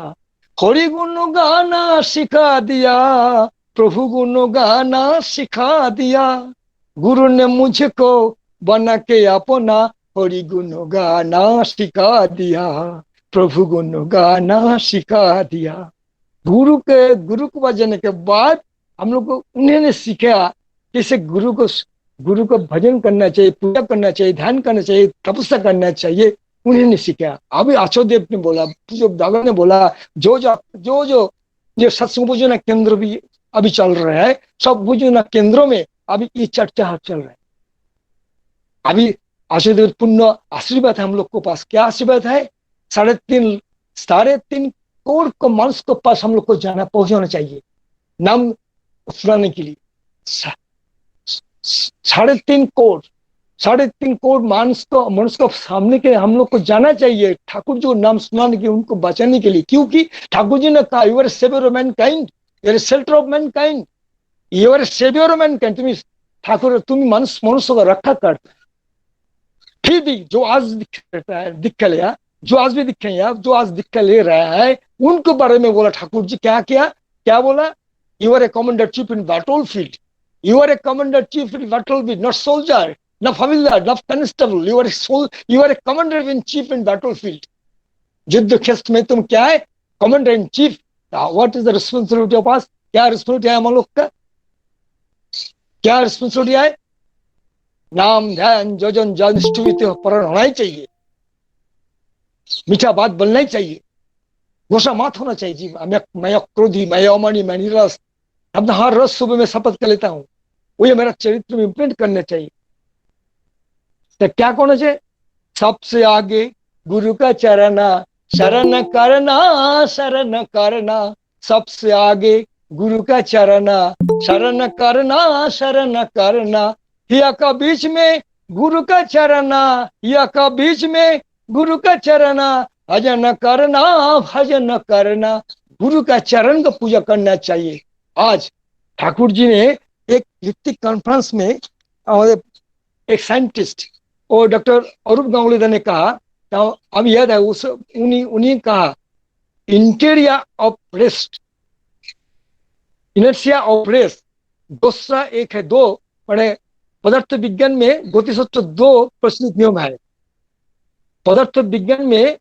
हरि गुण गाना सिखा दिया, प्रभु गुण गाना सिखा दिया। गुरु ने मुझको बना के अपना हरि गुण गाना सिखा दिया, प्रभु गुण गाना सिखा दिया। गुरु को बजाने के बाद हम लोग को उन्होंने सीखा कैसे गुरु को भजन करना चाहिए, पूजा करना चाहिए, ध्यान करना चाहिए, तपस्या करना चाहिए, उन्होंने सीखा। अभी आचार्यदेव ने बोला, जो दादा ने बोला, जो सत्संग पूजना केंद्र भी अभी चल रहा है, सब पूजना केंद्रों में अभी ये चर्चा चल रहा है। अभी आचार्यदेव पुण्य आशीर्वाद है हम लोग के पास। क्या आशीर्वाद है? 3.5 करोड़ को मनुष्य के पास हम लोग को पहुंचाना चाहिए नाम सुनाने के लिए। 3.5 करोड़ मनुष्य को सामने के हम लोग को जाना चाहिए, ठाकुर जी को नाम सुनाने के, उनको बचाने के लिए। क्योंकि ठाकुर जी ने कहा you are saviour of mankind, you are shelter of mankind, you are saviour of mankind. तुम ठाकुर, तुम मनुष्य को रक्षा करते। फिर भी जो आज दिक्कत लिया, जो आज भी जो आज दिक्कत ले रहा है, उनके बारे में बोला ठाकुर जी। क्या बोला? You are a commander chief in battle field, you are a commander chief in battle field, not soldier, not havildar, not constable, you are a commander in chief in battle field. युद्ध क्षेत्र में तुम क्या है? Commander in chief. What is the responsibility of us? क्या responsibility है हम लोग का? क्या रिस्पॉन्सिबिलिटी है? नाम ध्यान जजन जन स्तुति परण होना ही चाहिए, मीठा बात बोलना ही चाहिए, गुस्सा मत होना चाहिए। जी मैं क्रोधी, मैं अमानी, मैं निरस, अपना हर रोज सुबह में शपथ कर लेता हूँ, वो ये मेरा चरित्र में इम्प्रिंट करना चाहिए। तो क्या करना चाहिए? सबसे आगे गुरु का चरण शरण करना, शरण करना। सबसे आगे गुरु का चरण शरण करना, शरण करना। हिया का बीच में गुरु का चरण, हिया का बीच में गुरु का चरण, भजन करना, भजन करना। गुरु का चरण का पूजा करना चाहिए। आज ठाकुर जी ने एक ऋतिक कॉन्फ्रेंस में एक साइंटिस्ट और डॉक्टर अरूप गांगुली ने कहा, तो अब याद है उन्हीं कहा इंटेरिया of rest, inertia of rest. दूसरा एक है, दो बड़े पदार्थ विज्ञान में गतिसूत्र 2 प्रचलित नियम है। पदार्थ विज्ञान में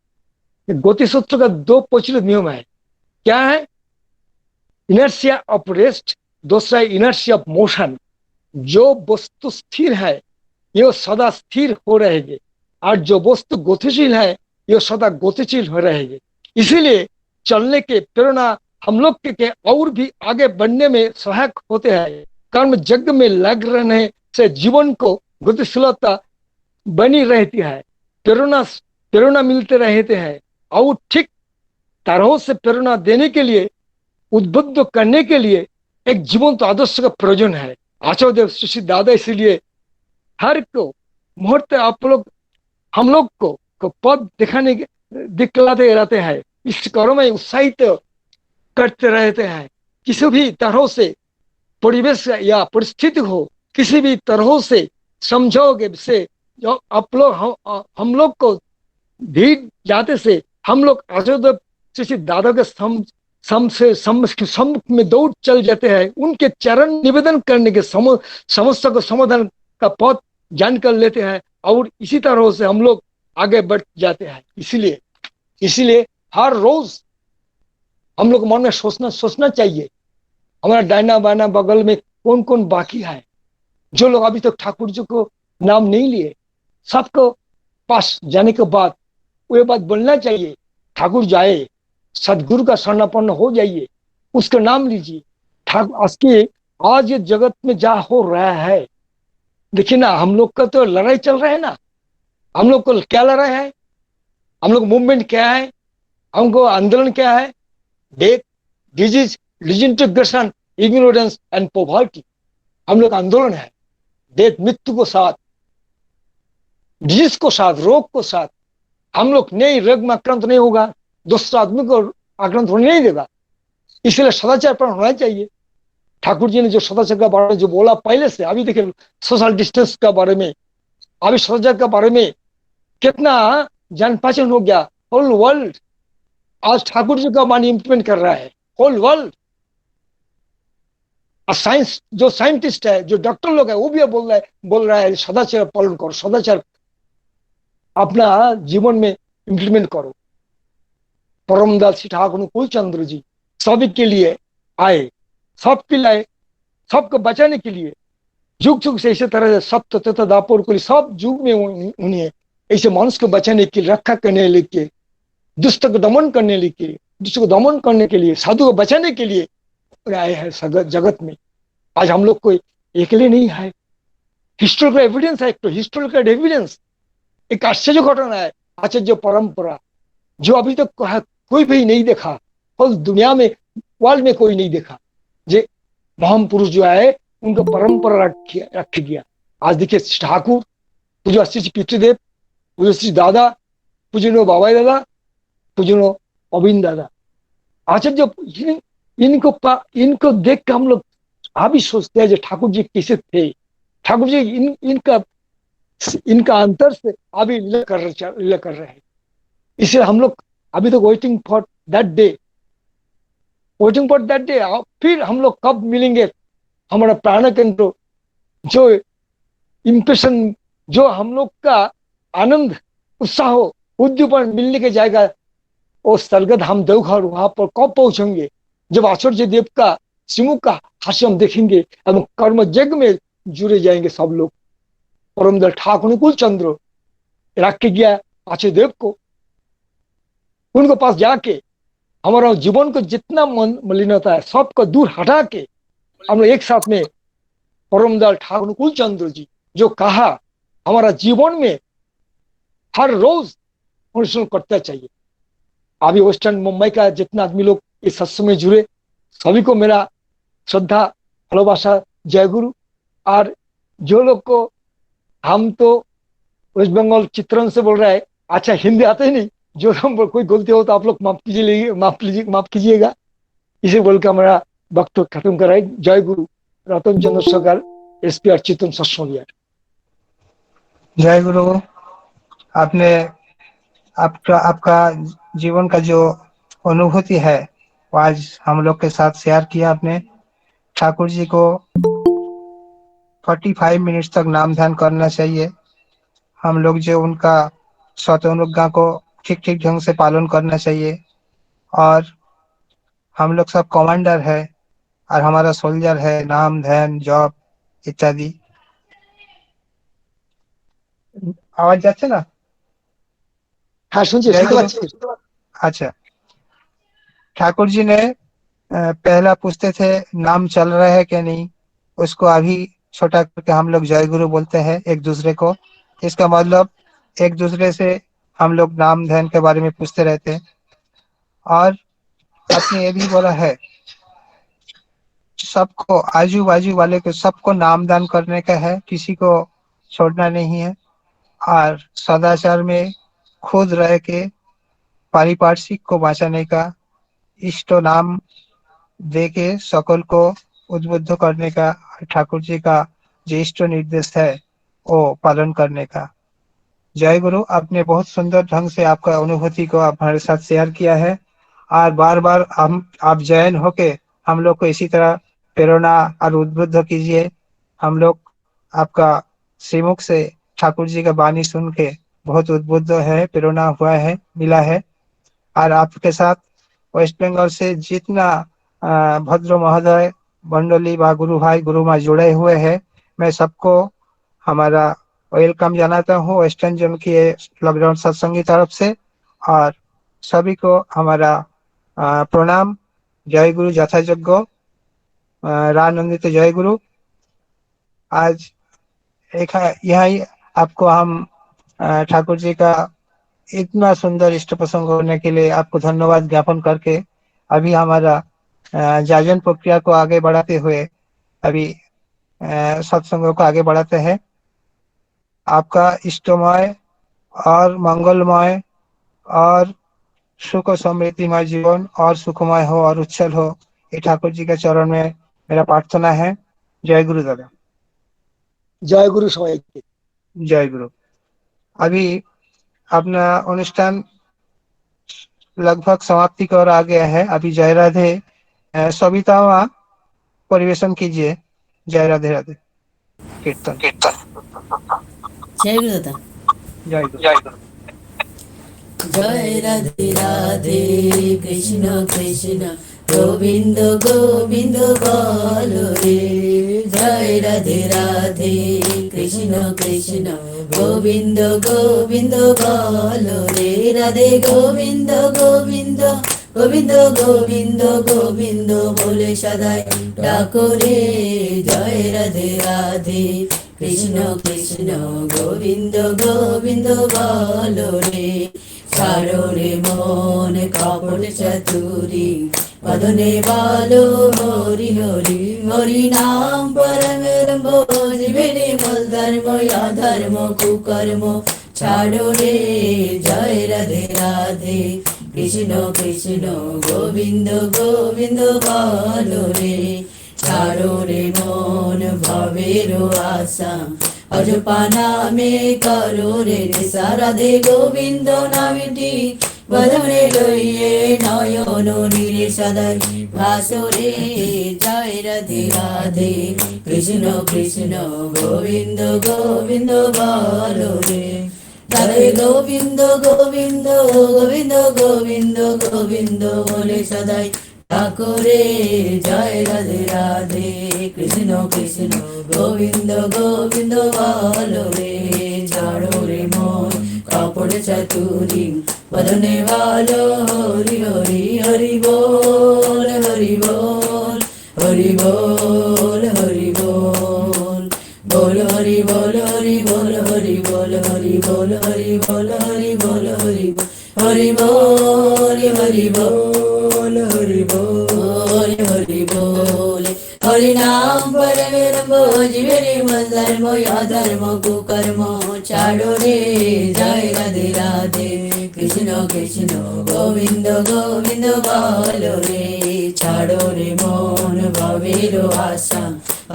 गतिसूत्र का 2 प्रचलित नियम है। क्या है? इनर्शिया ऑफ रेस्ट, दूसरा इनर्शिया ऑफ मोशन। जो वस्तु स्थिर है ये सदा स्थिर हो रहेगी, और जो वस्तु गतिशील है ये सदा गतिशील हो रहेगी। इसीलिए चलने के प्रेरणा हम लोग के और भी आगे बढ़ने में सहायक होते हैं। कर्म यज्ञ में लग रहने से जीवन को गतिशीलता बनी रहती है, प्रेरणा मिलते रहते हैं, और ठीक तरह से प्रेरणा देने के लिए, उद्बुद्ध करने के लिए एक जीवंत आदर्श का प्रयोजन है। आचार्यदेव श्री दादा इसलिए हर को मुहूर्त आप लोग हम लोग को पद दिखाने के दिखलाते रहते हैं, इस करो में उत्साहित करते रहते हैं। किसी भी तरह से परिवेश या परिस्थिति हो, किसी भी तरह से समझोगे से जो आप लोग हम लोग को भीड़ जाते से हम लोग आचार्य जैसे दादा के सम्मुख में दौड़ चल जाते हैं। उनके चरण निवेदन करने के समस्या को समाधान का पथ जानकर लेते हैं और इसी तरह से हम लोग आगे बढ़ जाते हैं। इसीलिए हर रोज हम लोग मन में सोचना चाहिए हमारा दाहिना बाना बगल में कौन कौन बाकी है। जो लोग अभी तक ठाकुर जी को नाम नहीं लिए, सबको पास जाने के बाद वो बात बोलना चाहिए, ठाकुर जाए, सदगुरु का शरणापन्न हो जाइए, उसका नाम लीजिए। ठाकुर आज ये जगत में जा हो रहा है, देखिए ना, हम लोग का तो लड़ाई चल रहा है ना। हम लोग को क्या लड़ाई है, हम लोग मूवमेंट क्या है, हमको आंदोलन क्या है? Death, disease, disintegration, ignorance and poverty. हम लोग आंदोलन है। डेथ, मृत्यु को साथ, डिजीज को साथ, रोग को साथ। हम लोग नहीं, रोग में आक्रांत नहीं होगा, दूसरा आदमी को आक्रांत होने नहीं देगा। इसलिए सदाचार पर होना चाहिए। ठाकुर जी ने जो सदाचार के बारे में जो बोला पहले से, अभी देखिए सोशल डिस्टेंस के बारे में, अभी सदाचार के बारे में कितना जान पहचान हो गया। होल वर्ल्ड आज ठाकुर जी का मान इम्प्लीमेंट कर रहा है, होल वर्ल्ड। साइंस, जो साइंटिस्ट है, जो डॉक्टर लोग है, वो भी बोल रहा है सदाचार पालन करो, सदाचार अपना जीवन में इम्प्लीमेंट करो। परमदास श्री ठाकुर कुल चंद्र जी सभी के लिए आए, सबके लिए, सबको बचाने के लिए, जुग जुग से इसी तरह से सत्य तथा दापुर के लिए सब जुग में उन्हें ऐसे मनुष्य को बचाने के लिए, रक्षा करने लेके, दुष्ट को दमन करने लेके, दुष्ट को दमन करने के लिए, साधु को बचाने के लिए आए हैं जगत में। आज हम लोग कोई अकेले नहीं है। हिस्टोरिकल एविडेंस है, एक तो हिस्टोरिकल एविडेंस, एक आश्चर्य घटना है, आश्चर्य परंपरा जो अभी तक कोई भी नहीं देखा, और दुनिया में, वर्ल्ड में कोई नहीं देखा। जे महान पुरुष जो है उनको परंपरा रख गया। आज देखिए ठाकुर, पूज्य श्री पितृदेव, पूज्य श्री दादा, पूजनो बाबा दादा, पूजनो अविंद दादा, आचार्य, इनको देख कर हम लोग अभी सोचते हैं जो ठाकुर जी कैसे थे। ठाकुर जी इनका अंतर से अभी लीला कर रहे हैं। इसलिए हम लोग अभी तो वेटिंग फॉर दैट डे, फिर हम लोग कब मिलेंगे। हमारा प्राण केंद्र जो इम्प्रेशन, जो हम लोग का आनंद, उत्साह, उद्दीपन मिलने के जाएगा, वो सरगद हम देवघर, वहां पर कब पहुंचेंगे? जब आचार्य देव का श्रीमुख का हास्य हम देखेंगे एवं कर्म यज्ञ में जुड़े जाएंगे सब लोग। परमदल ठाकुर कुल चंद्र रख के गया आचार्य देव को, उनको पास जाके हमारा जीवन को जितना मलिनता है सबको दूर हटा के हम लोग एक साथ में परमदल ठाकुर कुल चंद्र जी जो कहा, हमारा जीवन में हर रोज अनुसरण करना चाहिए। अभी वेस्टर्न मुंबई का जितना आदमी लोग इस सत्संग में जुड़े, सभी को मेरा श्रद्धा, भालोबासा, जय गुरु। और जो लोग को, हम तो वेस्ट बंगाल चित्रण से बोल रहा है, अच्छा हिंदी आते ही नहीं, जो हम कोई गलती हो तो आप लोग माफ कीजिएगा। इसे बोल के हमारा वक्त खत्म कराए। जय गुरु। रतन चंद्र सरकार, एसपी चित्तन सत्संग। जय गुरु। आपने आपका जीवन का जो अनुभूति है वो आज हम लोग के साथ शेयर किया आपने। ठाकुर जी को 45 मिनट्स तक नाम ध्यान करना चाहिए। हम लोग जो उनका स्वतंत्रता को ठीक ठीक ढंग से पालन करना चाहिए। और हम लोग सब कमांडर है और हमारा सोल्जर है, नाम ध्यान जॉब इत्यादि। आवाज जाচ্ছে ना? हाँ सुनছি, শুনতে পাচ্ছি। अच्छा, ठाकुर जी ने पहला पूछते थे नाम चल रहा है क्या नहीं, उसको अभी छोटा करके हम लोग जय गुरु बोलते हैं एक दूसरे को। इसका मतलब एक दूसरे से हम लोग नाम ध्यान के बारे में पूछते रहते हैं। और आपने ये भी बोला है सबको, आजू बाजू वाले को सबको नाम दान करने का है, किसी को छोड़ना नहीं है। और सदाचार में खुद रह के पारिपार्श्विक को बचाने का, इष्ट नाम देके सकल को उद्बुद्ध करने का, ठाकुर जी का जो इष्ट निर्देश है वो पालन करने का। जय गुरु। आपने बहुत सुंदर ढंग से आपका अनुभूति को हमारे साथ शेयर किया है और बार बार आप जैन होके हम लोग को इसी तरह प्रेरणा और उद्बुद्ध कीजिए। हम लोग आपका श्रीमुख से ठाकुर जी का वाणी सुन के बहुत उद्बुद्ध है, प्रेरणा हुआ है, मिला है। और आपके साथ वेस्ट बंगाल से जितना भद्र महोदय मंडली व गुरु भाई गुरु माँ जुड़े हुए हैं, मैं सबको हमारा वेलकम जनाता हूँ वेस्टर्न जोन की लॉकडाउन सत्संग की तरफ से, और सभी को हमारा प्रणाम। जय गुरु यथायोग्य रानंदित जय गुरु। आज एक यही आपको हम ठाकुर जी का इतना सुंदर इष्ट प्रसंग होने के लिए आपको धन्यवाद ज्ञापन करके अभी हमारा जागरण प्रक्रिया को आगे बढ़ाते हुए अभी सत्संगों को आगे बढ़ाते हैं। आपका इष्टमय और मंगलमय और सुख समृद्धिमय जीवन और सुखमय हो और उच्छल हो, ये ठाकुर जी के चरण में मेरा प्रार्थना है। जय गुरु दादा। जय गुरु सबाइके। जय गुरु। अभी अपना अनुष्ठान लगभग समाप्ति की ओर आ गया है। अभी जय राधे सविता माँ परिवेशन कीजिए। जय राधे राधे कीर्तन। जय गुरु दादा। जय गुरु। जय राधे राधे कृष्ण कृष्ण गोविंद गोविंद बोलो रे। जय राधे राधे कृष्ण कृष्ण गोविंद गोविंद बोलो रे। राधे गोविंद गोविंद गोविंद गोविंद गोविंद बोले सदाई डाको रे। जय राधे राधे कृष्ण कृष्ण गोविंद गोविंद बोलो रे। ছাড়ো রে মন কপট চতুরি বদনে বলো হরি হরি হরি নাম পরম রম্ভ জীবে নির্মল ধর্ম অধর্ম কুকর্ম ছাড়ো রে। জয় রাধে রাধে কৃষ্ণ কৃষ্ণ গোবিন্দ গোবিন্দ বলো রে। ছাড়ো রে মন ভবের আশা অজপা নামে করো রে নিশা। রাধে গোবিন্দ নামটি বদনে লইয়ে নয়ন নীরে সদাই ভাসো রে। জয় রাধে রাধে কৃষ্ণ কৃষ্ণ গোবিন্দ গোবিন্দ বলো রে। রাধে গোবিন্দ গোবিন্দ গোবিন্দ গোবিন্দ গোবিন্দ বলে সদাই ঠাকুরে। জয় রাধে রাধে কৃষ্ণ কৃষ্ণ গোবিন্দ গোবিন্দ বলো রে। ছাড়ো রে মন কপট চতুরি বদনে বলো হরি হরি হরি বল হরি বল হরি বল হরি বল বল হরি বল হরি বল হরি বল হরি বল হরি বল হরি বল হরি বল হরি বল হরি বল হরি বল হরি বল। হরি নাম পরমে রম্ভ জীবে নির্মল ধর্ম অধর্ম কুকর্ম ছাড়ো রে। জয় রাধে রাধে কৃষ্ণ কৃষ্ণ গোবিন্দ গোবিন্দ বলো রে। ছাড়ো রে মন ভবের আশা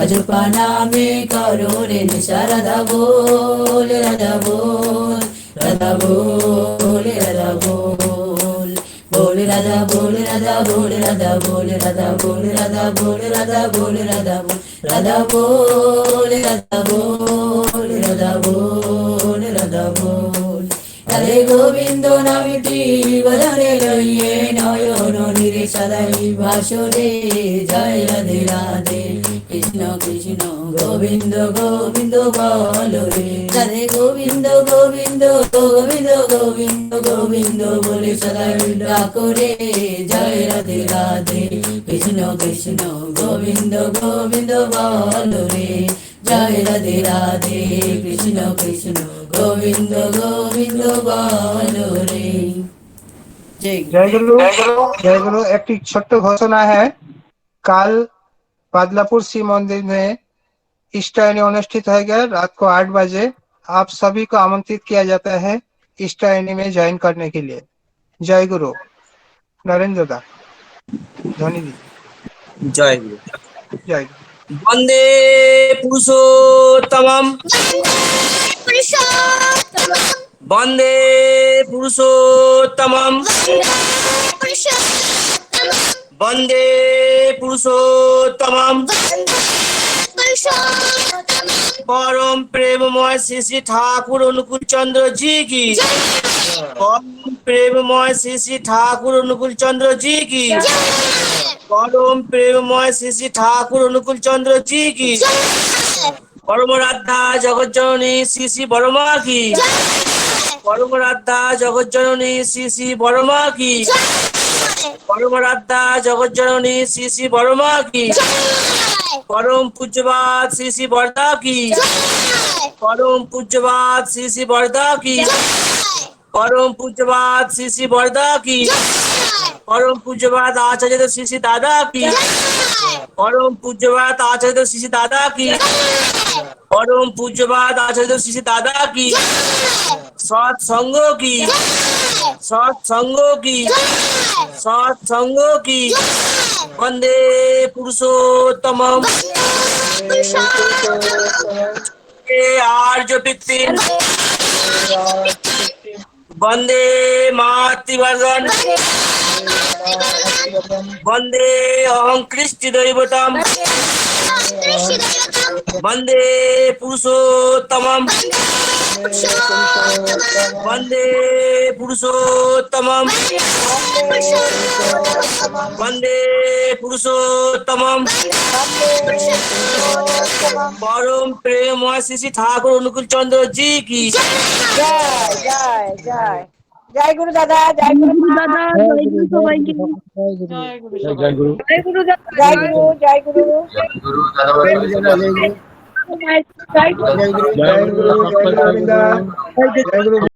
অজপা নামে করো রে নিশা। রাধা বল রাধা বল রাধা বল রাধা বল बोल राधा बोल राधा बोल राधा बोल राधा बोल राधा बोल राधा बोल राधा बोल राधा बोल राधा बोल राधा बोल राधा बोल। राधे गोविंद नामटी बदने लइए नयन नीरे सदाई भासो रे। जय राधे राधे कृष्ण कृष्ण गोविंद गोविंद बोलो रे। राधे गोविंद गोविंद गोविंद गोविंद गोविंद बोले सदाई डाको रे। जय राधे राधे कृष्ण कृष्ण गोविंद गोविंद बोलो रे। जय राधे राधे कृष्ण कृष्ण गोविंद गोविंद बोलो रे। जय गुरु। जय गुरु। एक छोट्ट घोषणा है। कल बादलापुर शिव मंदिर में इष्टायनी अनुष्ठित होगा रात को 8 बजे। आप सभी को आमंत्रित किया जाता है इष्टायनी में ज्वाइन करने के लिए। जय गुरु नरेंद्र दा ध्वनि दी জয় গুরু जय गुरु বন্দে পুরুষোত্তমম বন্দে পুরুষোত্তমম বন্দে পুরুষোত্তমম परम प्रेममय श्री श्री ठाकुर अनुकूल चंद्र जी की परम प्रेममय श्री श्री ठाकुर अनुकूल चंद्र जी की परम प्रेममय श्री श्री ठाकुर अनुकूल चंद्र जी की परम राधा जगत जननी श्री श्री बरमा की परम राधा जगत जननी श्री श्री बरमा की परम राधा जगत जननी श्री श्री बरमा की परम पूज्यवाद श्री श्री बरदा की परम पूज्यवाद श्री श्री बरदा की परम पूज्यवाद श्री श्री बरदा की परम पूज्यवाद आचार्य श्री श्री दादा की परम पूज्यवाद आचार्य श्री श्री दादा की परम पूज्यवाद आचार्य श्री श्री दादा की सत्संगों की सत्संगों की सत्संगों की वंदे पुरुषोत्तमम आर्य पितृन वंदे मातृवर्गन वंदे अहं कृष्ण दैवतम वंदे पुरुषोत्तमम वंदे पुरुषोत्तमम वंदे पुरुषोत्तमम परम प्रेममय श्री श्री ठाकुर अनुकूल चंद्र जी की जय गुरु दादा जय गुरु दादा जय गुरु जय गुरु जय गुरु जय गुरु जय गुरु जय गुरु जय गुरु